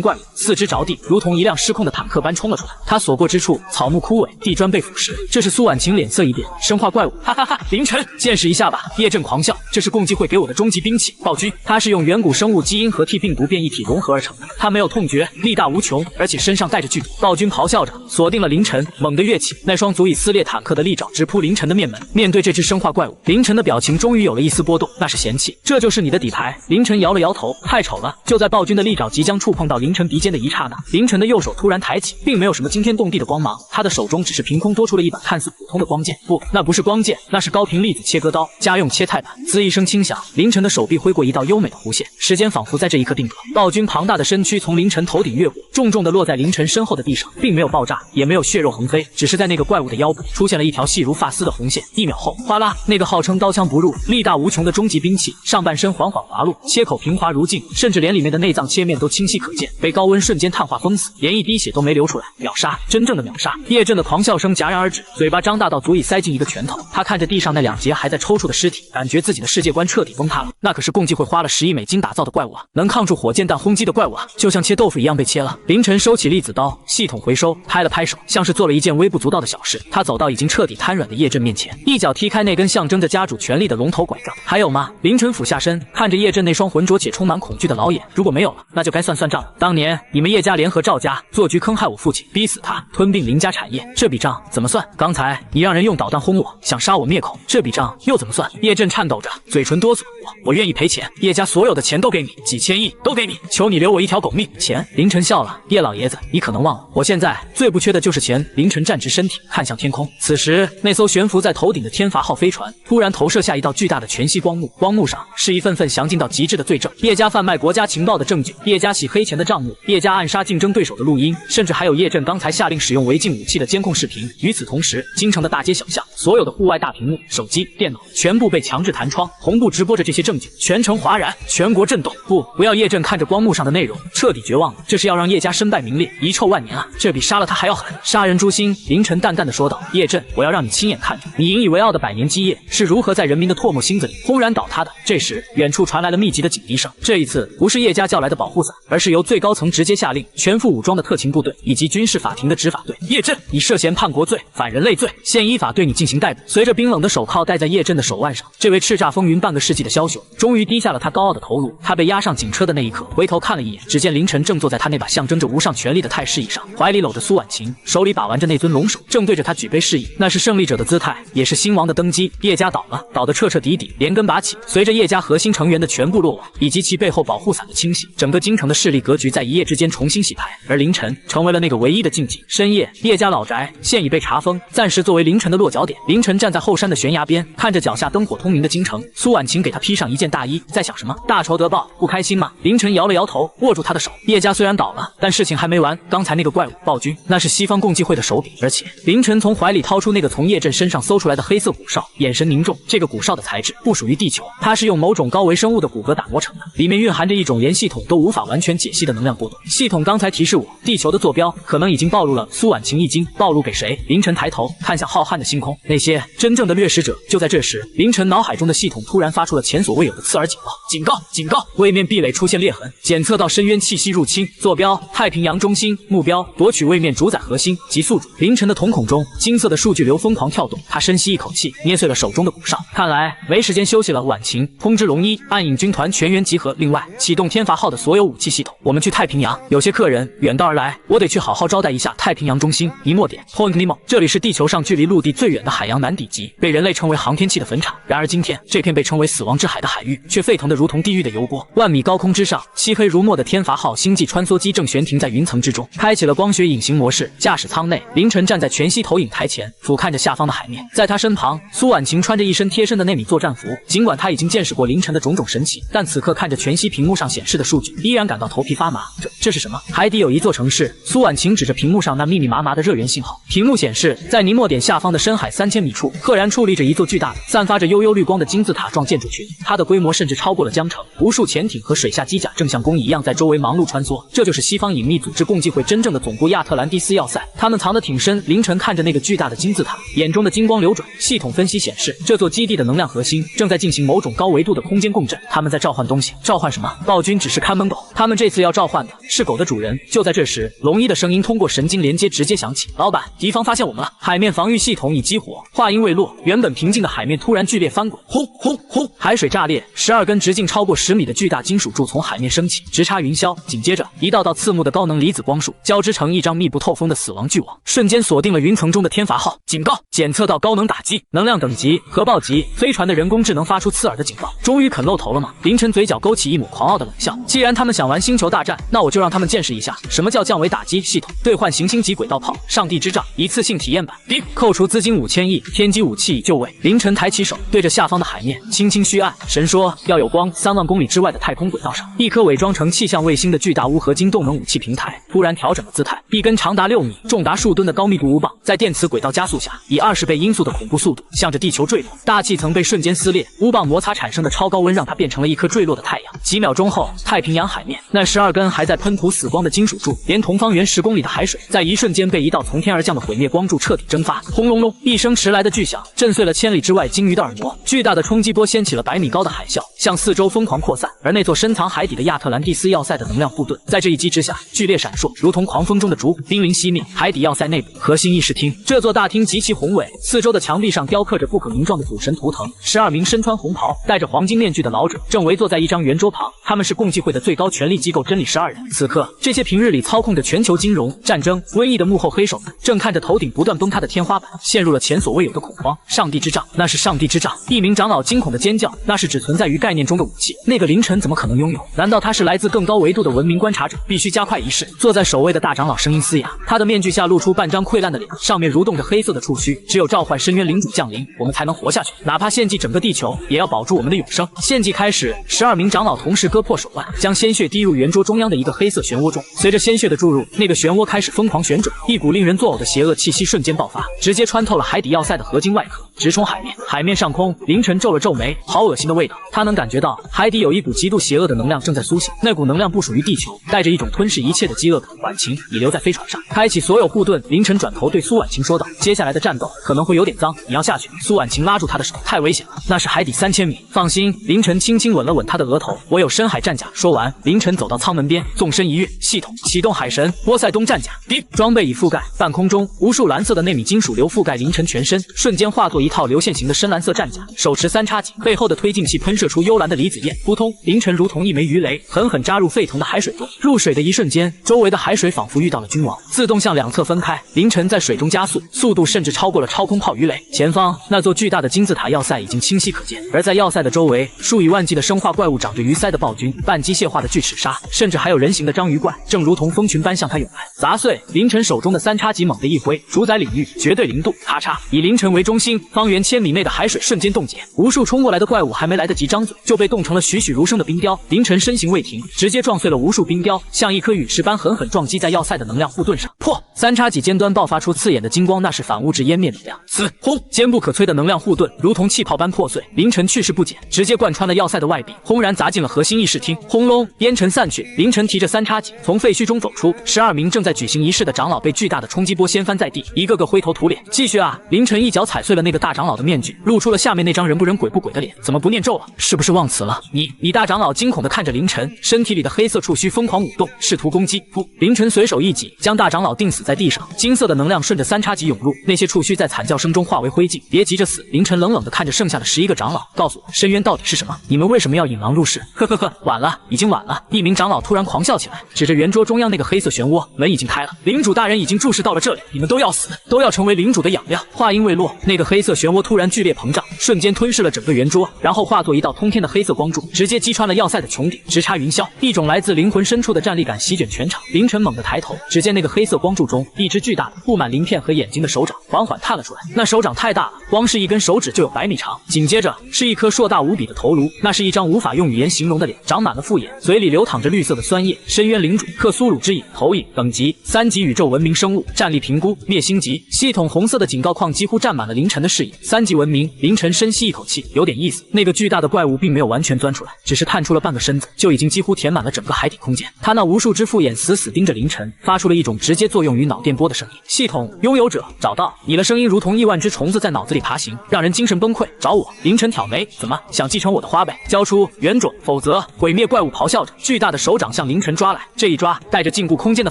怪物，四肢着地，如同一辆失控的坦克般冲了出来。他所过之处，草木枯萎，地砖被腐蚀。这是苏婉晴脸色一变，生化怪物，哈哈哈！凌晨，见识一下吧！叶震狂笑，这是共济会给我的终极兵器——暴君。它是用远古生物基因和 T 病毒变异体融合而成的，它没有痛觉，力大无穷，而且身上带着剧毒。暴君咆哮着锁定了凌晨，猛地跃起，那双足以撕裂坦克的利爪直扑凌晨的面门。面对这只生化怪物，凌晨的表情终于有了一丝波动，那是嫌弃。这就是你的底牌？凌晨摇了摇头，太丑了。就在暴君的利爪即将触碰到凌晨鼻尖的一刹那，凌晨的右手突然抬起，并没有什么惊天动地的光芒，他的手中只是凭空多出了一把看似普通的光剑。不，那不是光剑，那是高频粒子切割刀，家用切菜板。滋一声轻响，凌晨的手臂挥过一道优美的弧线，时间仿佛在这一刻定格。暴君庞大的身躯从凌晨头顶越过，重重地落在凌晨晨身后的地上并没有爆炸，也没有血肉横飞，只是在那个怪物的腰部出现了一条细如发丝的红线。1秒后，哗啦，那个号称刀枪不入、力大无穷的终极兵器，上半身缓缓滑落，切口平滑如镜，甚至连里面的内脏切面都清晰可见，被高温瞬间碳化封死，连一滴血都没流出来。秒杀，真正的秒杀！叶震的狂笑声戛然而止，嘴巴张大到足以塞进一个拳头。他看着地上那2节还在抽搐的尸体，感觉自己的世界观彻底崩塌了。那可是共济会花了10亿美金打造的怪物啊，能抗住火箭弹轰击的怪物啊，就像切豆腐一样被切了。凌晨收起粒子刀，系统回收，拍了拍手，像是做了一件微不足道的小事。他走到已经彻底瘫软的叶震面前，一脚踢开那根象征着家主权力的龙头拐杖。还有吗？凌晨俯下身，看着叶震那双浑浊且充满恐惧的老眼。如果没有了，那就该算账了。当年你们叶家联合赵家做局坑害我父亲，逼死他，吞并林家产业，这笔账怎么算？刚才你让人用导弹轰我，想杀我灭口，这笔账又怎么算？叶震颤抖着，嘴唇哆嗦，我愿意赔钱，叶家所有的钱都给你，几千亿都给你，求你留我一条狗命。钱？凌晨笑了，叶老爷子，你可能忘了，我现在最不缺的就是钱。凌晨站直身体，看向天空。此时，那艘悬浮在头顶的天罚号飞船突然投射下一道巨大的全息光幕，光幕上是一份份详尽到极致的罪证：叶家贩卖国家情报的证据，叶家洗黑钱的账目，叶家暗杀竞争对手的录音，甚至还有叶震刚才下令使用违禁武器的监控视频。与此同时，京城的大街小巷，所有的户外大屏幕、手机、电脑全部被强制弹窗，同步直播着这些证据，全城哗然，全国震动。不要！叶震看着光幕上的内容，彻底绝望了。这是要让叶家身败名裂，遗臭万年啊！这比杀了他还要狠。杀人诛心！凌晨淡淡的说道：“叶震，我要让你亲眼看着你引以为傲的100年基业是如何在人民的唾沫星子里轰然倒塌的。”这时，远处传来了密集的警笛声。这一次不是叶家叫来的保护伞，而是由最高层直接下令，全副武装的特勤部队以及军事法庭的执法队。叶震，你涉嫌叛国罪、反人类罪，现依法对你进行逮捕。随着冰冷的手铐戴在叶震的手腕上，这位叱咤风云半个世纪的枭雄终于低下了他高傲的头颅。他被押上警车的那一刻，回头看了一眼，只见凌晨正坐在他那把象征着无上权力的太师椅上，怀里搂着苏婉晴，手里把玩着那尊龙首，正对着他举杯示意。那是胜利者的姿态，也是新王的登基。叶家倒了，倒得彻彻底底，连根拔起。随着叶家核心成员的全部落网，以及其背后保护伞的清洗，整个京城的势力格局在一夜之间重新洗牌。而凌晨成为了那个唯一的禁忌。深夜，叶家老宅现已被查封，暂时作为凌晨的落脚点。凌晨站在后山的悬崖边，看着脚下灯火通明的京城。苏婉晴给他披上一件大衣，在想什么？大仇得报，不开心吗？凌晨摇了摇头，握住他的手。叶家虽然倒了，但事情还没完。刚才那个怪物暴君，那是西方共济会的手笔。而且凌晨从怀里掏出那个从叶震身上搜出来的黑色骨哨，眼神凝重。这个骨哨的材质不属于地球，它是用某种高维生物的骨骼打磨成的，里面蕴含着一种连系统都无法完全解析的能量波动。系统刚才提示我，地球的坐标可能已经暴露了。苏婉晴一惊，暴露给谁？凌晨抬头看向浩瀚的星空，那些真正的掠食者。就在这时，凌晨脑海中的系统突然发出了前所未有的刺耳警报：警告！警告！位面壁垒出现裂痕，检测到深渊气息入侵，坐标太平洋中心，目标夺取位面主宰核心及宿主。凌晨的瞳孔中金色的数据流疯狂跳动，他深吸一口气，捏碎了手中的骨哨。看来没时间休息了。婉晴，通知龙一，暗影军团全员集合。另外，启动天罚号的所有武器系统，我们去太平洋。有些客人远道而来，我得去好好招待一下。太平洋中心，尼莫点 Point Nemo， 这里是地球上距离陆地最远的海洋南底极，被人类称为航天器的坟场。然而今天，这片被称为死亡之海的海域，却沸腾得如同地狱的油锅。万米高空之上，漆黑如墨的天罚号星际穿梭机正悬停在云层之中，开启了光学隐形模式。驾驶舱内，凌晨站在全息投影台前，俯瞰着下方的海面。在他身旁，苏婉晴穿着一身贴身的纳米作战服。尽管他已经见识过凌晨的种种神奇，但此刻看着全息屏幕上显示的数据，依然感到头皮发麻。这是什么？海底有一座城市。苏婉晴指着屏幕上那密密麻麻的热源信号。屏幕显示，在尼莫点下方的深海3000米处，赫然矗立着一座巨大的、散发着幽幽绿光的金字塔状建筑群。它的规模甚至超过了江城，无数潜艇和水下机甲正像工蚁一样在周围忙碌穿梭。这就是西方隐秘组织共济会真正的总部亚特兰蒂斯要塞，他们藏得挺深。凌晨看着那个巨大的金字塔，眼中的金光流转。系统分析显示，这座基地的能量核心正在进行某种高维度的空间共振，他们在召唤东西。召唤什么？暴君只是看门狗，他们这次要召唤的是狗的主人。就在这时，龙一的声音通过神经连接直接响起：老板，敌方发现我们了，海面防御系统已激活。话音未落，原本平静的海面突然剧烈翻滚，轰轰轰，海水炸裂，12根直径超过10米的巨大金属柱从海面升起，直插云霄。紧接着，一道道刺目的高能离子光束交织成一张密不透风的死亡巨网，瞬间锁定了云层中的天罚号。警告！检测到高能打击，能量等级核爆级。飞船的人工智能发出刺耳的警报。终于肯露头了吗？凌晨嘴角勾起一抹狂傲的冷笑。既然他们想玩星球大战，那我就让他们见识一下什么叫降维打击系统，兑换行星级轨道炮，上帝之杖一次性体验版。叮，扣除资金5000亿，天基武器已就位。凌晨抬起手，对着下方的海面轻轻虚按。神说要有光，3万公里之外的太空轨道上，一颗伪装成气象卫星的巨大钨合金动能武器平台突然调整了姿态，一根长达6米、重达数吨的高密度钨棒在电磁轨道加速下，以20倍音速的恐怖速度向着地球坠落，大气层被瞬间撕裂，钨棒摩擦产生的超高温让它变成了一颗坠落的太阳。几秒钟后，太平洋海面那12根还在喷吐死光的金属柱，连同方圆10公里的海水，在一瞬间被一道从天而降的毁灭光柱彻底蒸发。轰隆隆，一声迟来的巨响震碎了千里之外鲸鱼的耳膜，巨大的冲击波掀起了100米高的海啸，向四周疯狂扩散。而那座深藏海底的亚特兰蒂斯要塞的能量护盾，在这一击之下剧烈闪烁，如同狂风中的烛火，濒临熄灭。海底要塞内部核心议事厅，这座大厅极其宏伟，四周的墙壁上雕刻着不可名状的赌神图腾。12名身穿红袍、戴着黄金面具的老者正围坐在一张圆桌旁，他们是共济会的最高权力机构真理12人。此刻，这些平日里操控着全球金融、战争、瘟疫的幕后黑手们，正看着头顶不断崩塌的天花板，陷入了前所未有的恐慌。上帝之杖，那是上帝之杖！一名长老惊恐的尖叫，那是只存在于概念中的武器。那个凌晨怎么可能拥有？难道他是来自更高维度的文明观察者？必须加快仪式。坐在首位的大长老声音嘶哑，他的面具下露出半张溃烂的脸，上面蠕动着黑色的触须。只有召唤深渊领主降临，我们才能活下去，哪怕献祭整个地球，也要保住我们的永生。献祭开始，12名长老同时割破手腕，将鲜血滴入圆桌中央的一个黑色漩涡中。随着鲜血的注入，那个漩涡开始疯狂旋转，一股令人作呕的邪恶气息瞬间爆发，直接穿透了海底要塞的合金外壳，直冲海面。海面上空，凌晨皱了皱眉，好恶心的味道。他能感觉到海底有一股极度邪恶的能量正在苏醒，那股能量不属于地球，带着一种吞噬一切的饥饿感。婉晴，你留在飞船上，开启所有护盾。凌晨转头对苏婉晴说道：“接下来的战斗可能会有点脏，你要下去。”苏婉晴拉住他的手：“太危险了，那是海底3000米。”放心，凌晨轻轻吻了吻他的额头：“我有深海战甲。”说完，凌晨走到舱门边，纵身一跃，系统启动海神波塞冬战甲。滴，装备已覆盖，半空中无数蓝色的纳米金属流覆盖凌晨全身，瞬间化作一套流线型的深蓝色战甲。手持3叉戟，背后的推进器喷射出幽蓝的离子焰，扑通！凌晨如同一枚鱼雷，狠狠扎入沸腾的海水中。入水的一瞬间，周围的海水仿佛遇到了君王，自动向两侧分开。凌晨在水中加速，速度甚至超过了超空炮鱼雷。前方那座巨大的金字塔要塞已经清晰可见，而在要塞的周围，数以万计的生化怪物长着鱼鳃的暴君，半机械化的巨齿鲨，甚至还有人形的章鱼怪，正如同蜂群般向他涌来，砸碎。凌晨手中的3叉戟猛地一挥，主宰领域，绝对零度，咔嚓！以凌晨为中心，方圆1000米内的海水瞬间冻结，无数冲过来的怪物还没来得及张嘴，就被冻成了栩栩如生的冰雕。凌晨身形未停，直接撞碎了无数冰雕，像一颗陨石般狠狠撞击在要塞的能量护盾上。破！3叉戟尖端爆发出刺眼的金光，那是反物质湮灭能量。嘶！轰！坚不可摧的能量护盾如同气泡般破碎，凌晨去势不减，直接贯穿了要塞的外壁，轰然砸进了核心议事厅。轰隆！烟尘散去，凌晨提着3叉戟从废墟中走出，12名正在举行仪式的长老被巨大的冲击波掀翻在地，一个个灰头土脸。继续啊！凌晨一脚踩碎了那个大长老的面具，露出了下面那张人不人鬼不鬼的脸。怎么不念咒了？是不是忘词了？你大长老惊恐地看着凌晨，身体里的黑色触须疯狂舞动，试图攻击。噗！凌晨随手一击，将大长老钉死在地上。金色的能量顺着3叉戟涌入，那些触须在惨叫声中化为灰烬。别急着死！凌晨冷冷地看着剩下的11个长老，告诉我，深渊到底是什么？你们为什么要引狼入室？呵呵呵，晚了，已经晚了。一名长老突然狂笑起来，指着圆桌中央那个黑色漩涡，门已经开了，领主大人已经注视到了这里，你们都要死，都要成为领主的养料。话音未落，那个黑色漩涡突然剧烈膨胀，瞬间吞噬了整个圆桌，然后化作一道通天的黑色光柱，直接击穿了要塞的穹顶，直插云霄。一种来自灵魂深处的战力感席卷全场。凌晨猛地抬头，只见那个黑色光柱中，一只巨大的布满鳞片和眼睛的手掌缓缓探了出来。那手掌太大了，光是一根手指就有100米长。紧接着是一颗硕大无比的头颅，那是一张无法用语言形容的脸，长满了复眼，嘴里流淌着绿色的酸液。深渊领主克苏鲁之影，投影等级3级宇宙文明生物，战力评估灭星级。系统红色的警告框几乎占满了凌晨的视野。3级文明。凌晨深吸一口气，有点意思。那个巨大的怪物并没有完全钻出来，只是探出了半个身子，就已经几乎填满了整个海底空间。他那无数只复眼死死盯着凌晨，发出了一种直接作用于脑电波的声音。系统拥有者找到你的声音，如同亿万只虫子在脑子里爬行，让人精神崩溃。找我！凌晨挑眉，怎么想继承我的花呗？交出原种，否则毁灭怪物咆哮着，巨大的手掌向凌晨抓来。这一抓带着禁锢空间的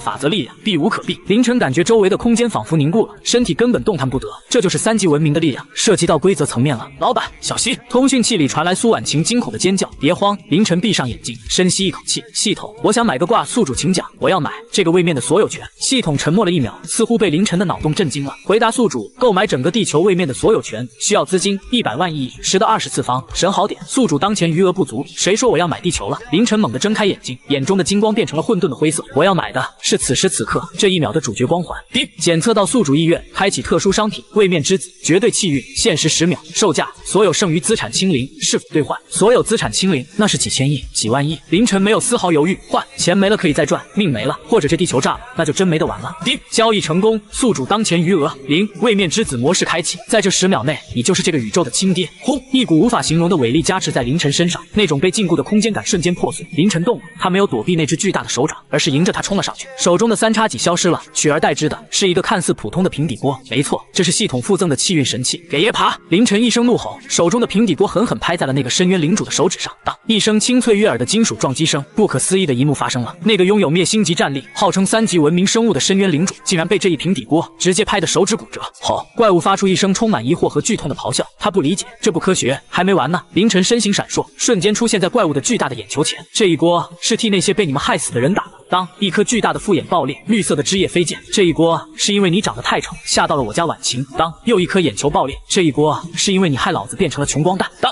法则力量，避无可避。凌晨感觉周围的空间仿佛凝固了，身体根本动弹不得。这就是3级文明的力量，涉及到规则层面了。老板，小心！通讯器里传来苏婉晴惊恐的尖叫。别慌！凌晨闭上眼睛，深吸一口气。系统，我想买个挂，宿主请讲。我要买这个位面的所有权。系统统沉默了1秒，似乎被凌晨的脑洞震惊了。回答宿主，购买整个地球位面的所有权需要资金100万亿，10的20次方。神好点，宿主当前余额不足，谁说我要买地球了？凌晨猛地睁开眼睛，眼中的金光变成了混沌的灰色。我要买的是此时此刻这1秒的主角光环。检测到宿主意愿，开启特殊商品位面之子绝对气运，限时10秒，售价所有剩余资产清零，是否兑换？所有资产清零，那是几千亿、几万亿。凌晨没有丝毫犹豫，换钱没了可以再赚，命没了或者这地球炸了，那就真没得玩了。交易成功，宿主当前余额0，位面之子模式开启，在这10秒内，你就是这个宇宙的亲爹。轰！一股无法形容的伟力加持在凌晨身上，那种被禁锢的空间感瞬间破碎。凌晨动了，他没有躲避那只巨大的手掌，而是迎着他冲了上去，手中的3叉戟消失了，取而代之的是一个看似普通的平底锅。没错，这是系统附赠的气运神器。给爷爬！凌晨一声怒吼，手中的平底锅狠狠拍在了那个深渊领主的手指上。当一声清脆悦耳的金属撞击声，不可思议的一幕发生了。那个拥有灭星级战力、号称3级文明生物的深渊领主，竟然被这一平底锅直接拍得手指骨折。吼！怪物发出一声充满疑惑和剧痛的咆哮，他不理解，这不科学。还没完呢！凌晨身形闪烁，瞬间出现在怪物的巨大的眼球前。这一锅是替那些被你们害死的人打的。当一颗巨大的复眼爆裂，绿色的汁液飞溅。这一锅是因为你长得太丑，吓到了我家婉晴。当又一颗眼球爆裂，这一锅是因为你害老子变成了穷光蛋。当。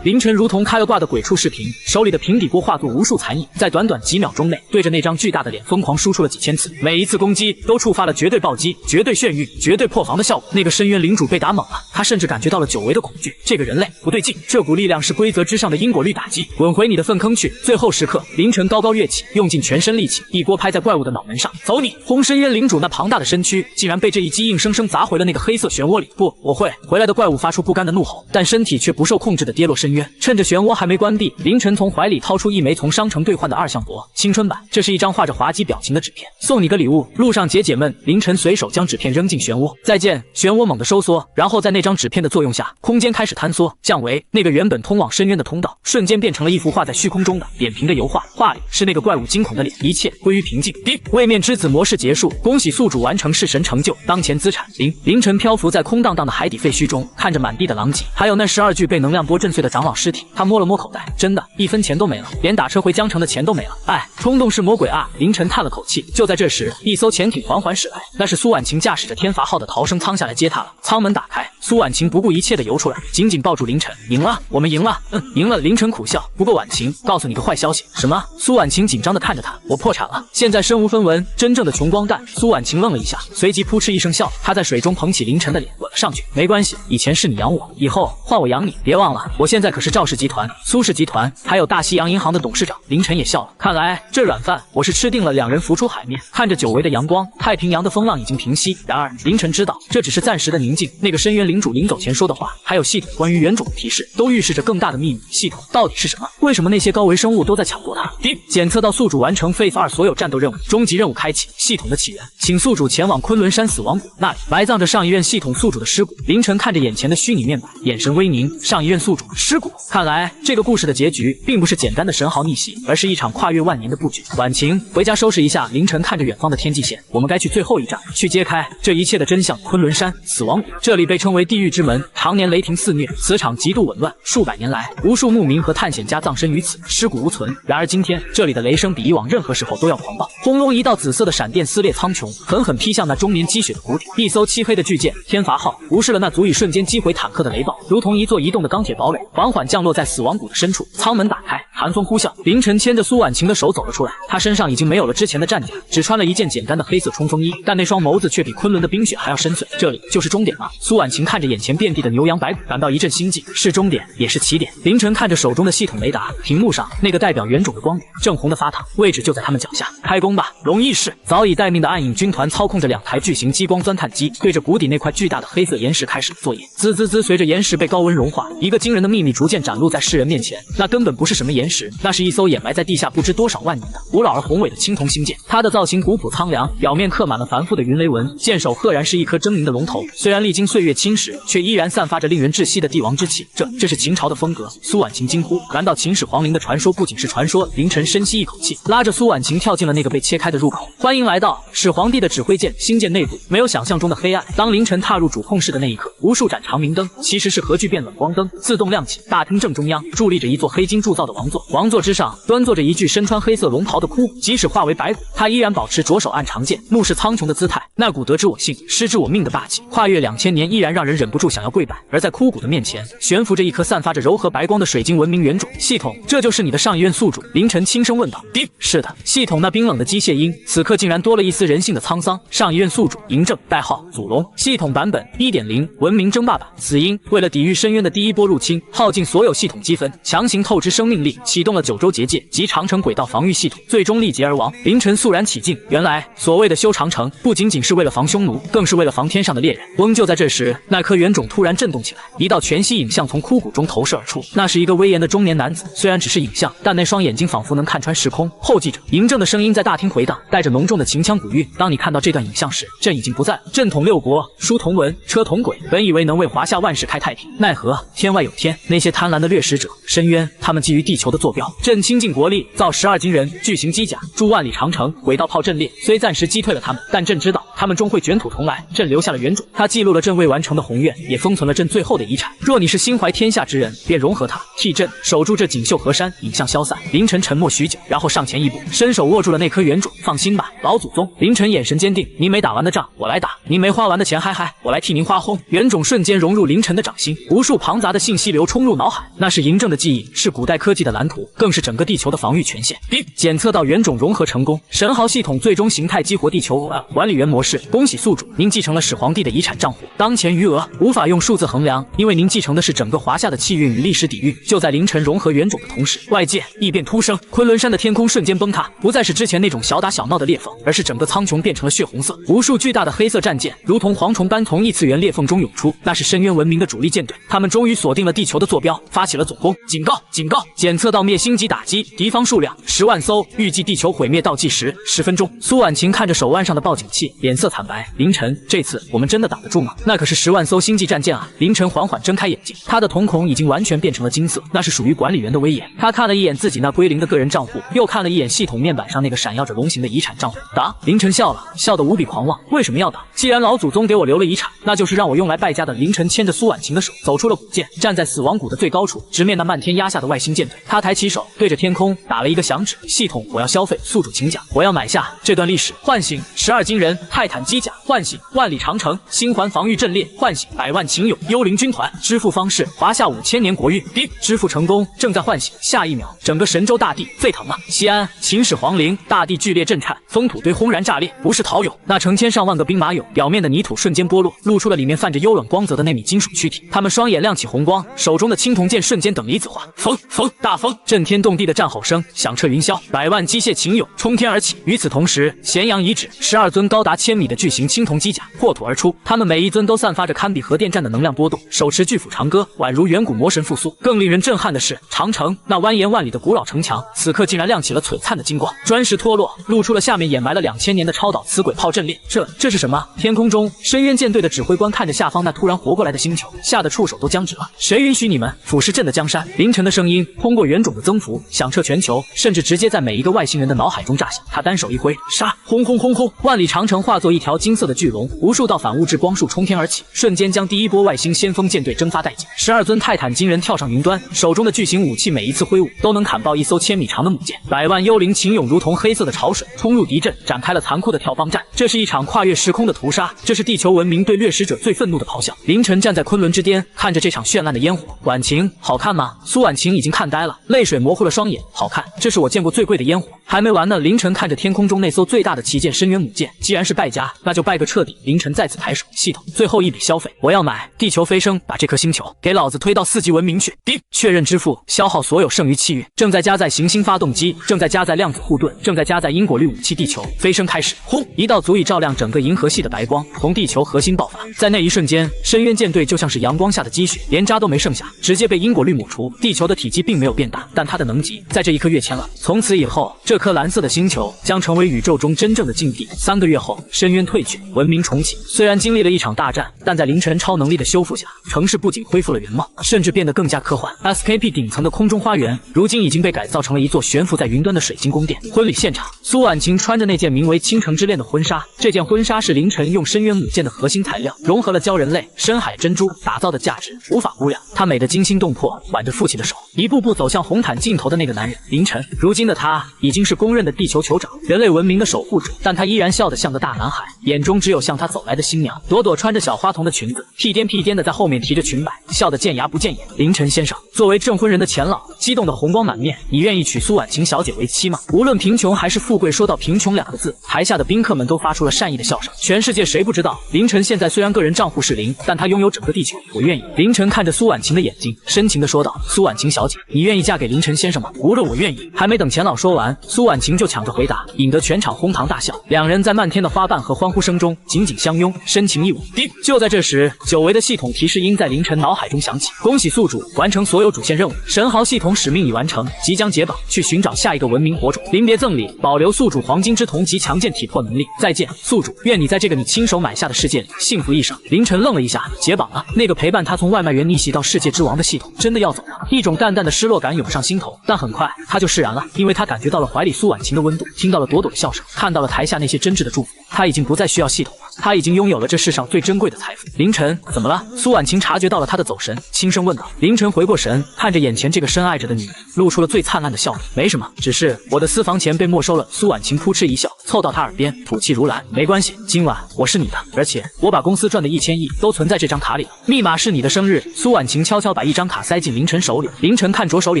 凌晨如同开了挂的鬼畜视频，手里的平底锅化作无数残影，在短短几秒钟内对着那张巨大的脸疯狂输出了几千次，每一次攻击都触发了绝对暴击、绝对眩晕、绝对破防的效果。那个深渊领主被打懵了，他甚至感觉到了久违的恐惧。这个人类不对劲，这股力量是规则之上的因果律打击，滚回你的粪坑去！最后时刻，凌晨高高跃起，用尽全身力气，一锅拍在怪物的脑门上。走你！轰！深渊领主那庞大的身躯竟然被这一击硬生生砸回了那个黑色漩涡里。不，我会回来的！怪物发出不甘的怒吼，但身体却不受控制的跌落深渊。趁着漩涡还没关闭，凌晨从怀里掏出一枚从商城兑换的2项镯青春版，这是一张画着滑稽表情的纸片，送你个礼物。路上姐姐们，凌晨随手将纸片扔进漩涡，再见。漩涡猛地收缩，然后在那张纸片的作用下，空间开始坍缩降维，那个原本通往深渊的通道瞬间变成了一幅画在虚空中的扁平的油画，画里是那个怪物惊恐的脸，一切归于平静。位面之子模式结束，恭喜宿主完成弑神成就，当前资产0。凌晨漂浮在空荡荡的海底废墟中，看着满地的狼藉，还有那12具被能量波震碎的长老尸体，他摸了摸口袋，真的1分钱都没了，连打车回江城的钱都没了。哎，冲动是魔鬼啊！凌晨叹了口气。就在这时，一艘潜艇缓缓驶来，那是苏婉晴驾驶着天罚号的逃生舱下来接他了。舱门打开，苏婉晴不顾一切的游出来，紧紧抱住凌晨。赢了，我们赢了，赢了。凌晨苦笑。不过婉晴，告诉你个坏消息。什么？苏婉晴紧张的看着他。我破产了，现在身无分文，真正的穷光蛋。苏婉晴愣了一下，随即扑哧一声笑。她在水中捧起凌晨的脸，吻了上去。没关系，以前是你养我，以后换我养你。别忘了，我现在可是赵氏集团、苏氏集团还有大西洋银行的董事长。凌晨也笑了，看来这软饭我是吃定了。两人浮出海面，看着久违的阳光，太平洋的风浪已经平息。然而凌晨知道，这只是暂时的宁静。那个深渊领主临走前说的话，还有系统关于原种的提示，都预示着更大的秘密。系统到底是什么？为什么那些高维生物都在抢夺它？检测到宿主完成 Phase 2所有战斗任务，终极任务开启。系统的起源，请宿主前往昆仑山死亡谷，那里埋葬着上一任系统宿主的尸骨。凌晨看着眼前的虚拟面板，眼神微凝。上一任宿主尸骨，看来这个故事的结局并不是简单的神豪逆袭，而是一场跨越万年的布局。婉晴，回家收拾一下。凌晨看着远方的天际线，我们该去最后一站，去揭开这一切的真相。昆仑山死亡谷，这里被称为地狱之门，常年雷霆肆虐，磁场极度紊乱，数百年来，无数牧民和探险家葬身于此，尸骨无存。然而今天，这里的雷声比以往任何时候都要狂暴，轰隆，一道紫色的闪电撕裂苍穹，狠狠劈向那终年积雪的谷底。一艘漆黑的巨舰天罚号无视了那足以瞬间击毁坦克的雷暴，如同一座移动的钢铁堡垒，缓缓降落在死亡谷的深处。舱门打开，寒风呼啸，凌晨牵着苏婉晴的手走了出来，他身上已经没有了之前的战甲，只穿了一件简单的黑色冲锋衣，但那双眸子却比昆仑的冰雪还要深邃。这里就是终点吗？苏婉晴看着眼前遍地的牛羊白骨，感到一阵心悸，是终点也是起点。凌晨看着手中的系统雷达，屏幕上那个代表原种的光点正红的发烫，位置就在他们脚下。开工吧！龙翼士早已待命的暗影军团操控着2台巨型激光钻探机，对着谷底那块巨大的黑色岩石开始作业。滋滋滋，随着岩石被高温融化，一个惊人的秘密逐渐展露在世人面前。那根本不是什么岩石，那是一艘掩埋在地下不知多少万年的古老而宏伟的青铜星舰。它的造型古朴苍凉，表面刻满了繁复的云雷纹，舰首赫然是一颗狰狞的龙头，虽然历经岁月侵蚀，却依然散发着令人窒息的帝王之气。这是秦朝的风格。苏婉晴惊呼，难道秦始皇陵的传说不仅是传说？凌晨深吸一口气，拉着苏婉晴跳进了那个被切开的入口。欢迎来到始皇帝的指挥舰。星舰内部没有想象中的黑暗，当凌晨踏入主控室的那一刻，无数盏长明灯其实是核聚变冷光灯自动亮起。大厅正中央伫立着一座黑金铸造的王座，座，王座之上端坐着一具身穿黑色龙袍的枯骨，即使化为白骨，他依然保持着手按长剑，目视苍穹的姿态，那股得之我幸，失之我命的霸气，跨越2000年依然让人忍不住想要跪拜。而在枯骨的面前，悬浮着一颗散发着柔和白光的水晶文明原种。系统，这就是你的上一任宿主？凌晨轻声问道。是的。系统那冰冷的机械音，此刻竟然多了一丝人性的沧桑。上一任宿主嬴政，代号祖龙，系统版本 1.0 文明争霸版。死因，为了抵御深渊的第一波入侵，耗尽所有系统积分，强行透支生命力，启动了9州结界及长城轨道防御系统，最终力竭而亡。凌晨肃然起敬，原来所谓的修长城，不仅仅是为了防匈奴，更是为了防天上的猎人。嗡！就在这时，那颗原种突然震动起来，一道全息影像从枯骨中投射而出，那是一个威严的中年男子，虽然只是影像，但那双眼睛仿佛能看穿时空。后继者嬴政的声音在大厅回荡，带着浓重的秦腔古韵。当你看到这段影像时，朕已经不在了。朕统6国，书同文，车同轨，本以为能为华夏万世开太平，奈何天外有天，那些贪婪的掠食者深渊，他们觊觎地球的坐标。朕倾尽国力造12金人、巨型机甲，筑万里长城，轨道炮阵列，虽暂时击退了他们，但朕知道他们终会卷土重来。朕留下了原种，它记录了朕未完成的宏愿，也封存了朕最后的遗产。若你是心怀天下之人，便融合它，替朕守住这锦绣河山。影像消散，凌晨沉默许久，然后上前一步，伸手握住了那颗原种。放心吧，老祖宗。凌晨眼神坚定，您没打完的仗我来打，您没花完的钱嗨，我来替您花轰。原种瞬间融入凌晨的掌心，无数庞杂的信息流冲入脑海，那是嬴政的记忆，是古代科技的蓝图，更是整个地球的防御权限。检测到原种融合成功，神豪系统最终形态激活地球管理员模式。恭喜宿主，您继承了始皇帝的遗产账户，当前余额无法用数字衡量，因为您继承的是整个华夏的气运与历史底蕴。就在凌晨融合原种的同时，外界异变突生，昆仑山的天空瞬间崩塌，不再是之前那种小打小闹的裂缝，而是整个苍穹变成了血红色，无数巨大的黑色战舰如同蝗虫般从异次元裂缝中涌出，那是深渊文明的主力舰队，他们终于锁定了地球的坐标，发起了总攻。警告！警告！检测到灭星级打击，敌方数量10万艘，预计地球毁灭倒计时10分钟。苏婉晴看着手腕上的报警器，脸色惨白。凌晨，这次我们真的挡得住吗？那可是10万艘星际战舰啊！凌晨缓缓睁开眼睛，他的瞳孔已经完全变成了金色，那是属于管理员的威严。他看了一眼自己那归零的个人账户，又看了一眼系统面板上那个闪耀着龙形的遗产账户。打！凌晨笑了，笑得无比狂妄。为什么要打？既然老祖宗给我留了遗产，那就是让我用来败家的。凌晨牵着苏婉晴的手走出了古剑，站在死亡谷的最高处，直面那漫天压下的外星舰队。他抬起手，对着天空打了一个响指。系统，我要消费，宿主请讲，我要买下这段历史。唤醒12金人，泰坦机甲，唤醒万里长城，星环防御阵列，唤醒100万秦俑，幽灵军团。支付方式：华夏5000年国运。支付成功，正在唤醒。下一秒，整个神州大地沸腾了。西安秦始皇陵，大地剧烈震颤，封土堆轰然炸裂，不是陶俑，那成千上万个兵马俑，表面的泥土瞬间剥落，露出了里面泛着幽冷光泽的那米金属躯体。他们双眼亮起红光，手中的青铜剑瞬间等离子化。风，大风，震天动地的战吼声响彻云霄，100万机械秦俑冲天而起。与此同时，咸阳遗址12尊高达1000米的巨型青铜机甲破土而出，他们每一尊都散发着堪比核电站的能量波动，手持巨斧长戈，宛如远古魔神复苏。更令人震撼的是，长城那蜿蜒万里的古老城墙，此刻竟然亮起了璀璨的金光，砖石脱落，露出了下面掩埋了2000年的超导磁轨炮阵列。这是什么？天空中，深渊舰队的指挥官看着下方那突然活过来的星球，吓得触手都僵直了。谁允许你们俯视朕的江山？凌晨的声音通过原种的增幅响彻全球，甚至直接在每一个外星人的脑海中炸响。他单手一挥，杀！轰轰轰轰！万里长城化作一条金色的巨龙，无数道反物质光束冲天而起，瞬间将第一波外星先锋舰队蒸发殆尽。12尊泰坦金人跳上云端，手中的巨型武器每一次挥舞都能砍爆一艘1000米长的母舰。100万幽灵秦俑如同黑色的潮水冲入敌阵，展开了残酷的跳帮战。这是一场跨越时空的屠杀，这是地球文明对掠食者最愤怒的咆哮。凌晨站在昆仑之巅，看着这场绚烂的烟火。婉晴，好看吗？苏婉晴已经看呆了，泪水模糊了双眼。好看，这是我见过最贵的烟火。还没完呢。凌晨看着天空中那艘最大的旗舰深渊母舰，既然是败家，那就败个彻底。凌晨再次抬手，系统最后一笔消费，我要买地球飞升，把这颗星球给老子推到4级文明去。确认支付，消耗所有剩余气运，正在加载行星发动机，正在加载量子护盾，正在加载因果律武器。地球飞升开始，轰！一道足以照亮整个银河系的白光从地球核心爆发，在那一瞬间，深渊舰队就像是阳光下的积雪，连渣都没剩下，直接被因果律抹除。地球的体积并没有变大，但它的能级在这一刻跃迁了。从此以后，这颗蓝色的星球将成为宇宙中真正的禁地。3个月后，深渊退去，文明重启。虽然经历了一场大战，但在凌晨超能力的修复下，城市不仅恢复了原貌，甚至变得更加科幻。SKP 顶层的空中花园，如今已经被改造成了一座悬浮在云端的水晶宫殿。婚礼现场，苏婉晴穿着那件名为《倾城之恋》的婚纱，这件婚纱是凌晨用深渊母舰的核心材料，融合了鲛人类、深海珍珠打造的，价值无法估量。她美得惊心动魄，挽着父亲的手，一步步走向红毯尽头的那个男人凌晨。如今的他已经是公认的地球酋长，人类文明的守护者，但他依然笑得像个大男孩，眼中只有向他走来的新娘。朵朵穿着小花童的裙子，屁颠屁颠的在后面提着裙摆，笑得见牙不见眼。凌晨先生，作为证婚人的钱老激动的红光满面，你愿意娶苏婉晴小姐为妻吗？无论贫穷还是富贵，说到贫穷2个字，台下的宾客们都发出了善意的笑声。全世界谁不知道，凌晨现在虽然个人账户是0，但他拥有整个地球。我愿意。凌晨看着苏婉晴的眼睛，深情地说道：“苏婉晴小姐，你愿意嫁给凌晨先生吗？”无论我愿意。还没等钱老说完，苏婉晴就抢着回答，引得全场哄堂大笑。两人在漫天的花瓣和欢呼声中紧紧相拥，深情一吻。叮！就在这时，久违的系统提示音在凌晨脑海中响起：恭喜宿主完成所有主线任务，神豪系统使命已完成，即将解绑，去寻找下一个文明火种。临别赠礼，保留宿主黄金之瞳及强健体魄能力。再见，宿主，愿你在这个你亲手买下的世界里幸福一生。凌晨愣了一下，解绑了？那个陪伴他从外卖员逆袭到世界之王的系统真的要走了？一种淡淡的失落感涌上心头，但很快他就释然了，因为他感觉到了怀里苏婉晴的温度，听到了朵朵的笑声，看到了台下那些真挚的祝福。他已经不再需要系统了，他已经拥有了这世上最珍贵的财富。凌晨，怎么了？苏婉晴察觉到了他的走神，轻声问道。凌晨回过神，看着眼前这个深爱着的女人，露出了最灿烂的笑容。没什么，只是我的私房钱被没收了。苏婉晴扑哧一笑，凑到他耳边，吐气如兰。没关系，今晚我是你的，而且我把公司赚的1000亿都存在这张卡里了，密码是你的生日。苏婉晴悄悄把一张卡塞进凌晨手里。凌晨看着手里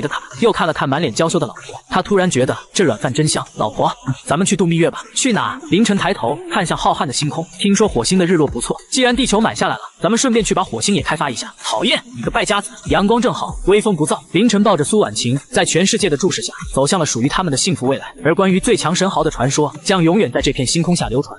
的卡，又看了看满脸娇羞的老婆，他突然觉得这软饭真香。老婆，咱们去度蜜月吧。去哪？凌晨抬头看向浩瀚的星空，听说火星的日落不错，既然地球买下来了，咱们顺便去把火星也开发一下。讨厌，你个败家子！阳光正好，微风不燥。凌晨抱着苏婉晴，在全世界的注视下，走向了属于他们的幸福未来。而关于最强神豪的传说，将永远在这片星空下流传。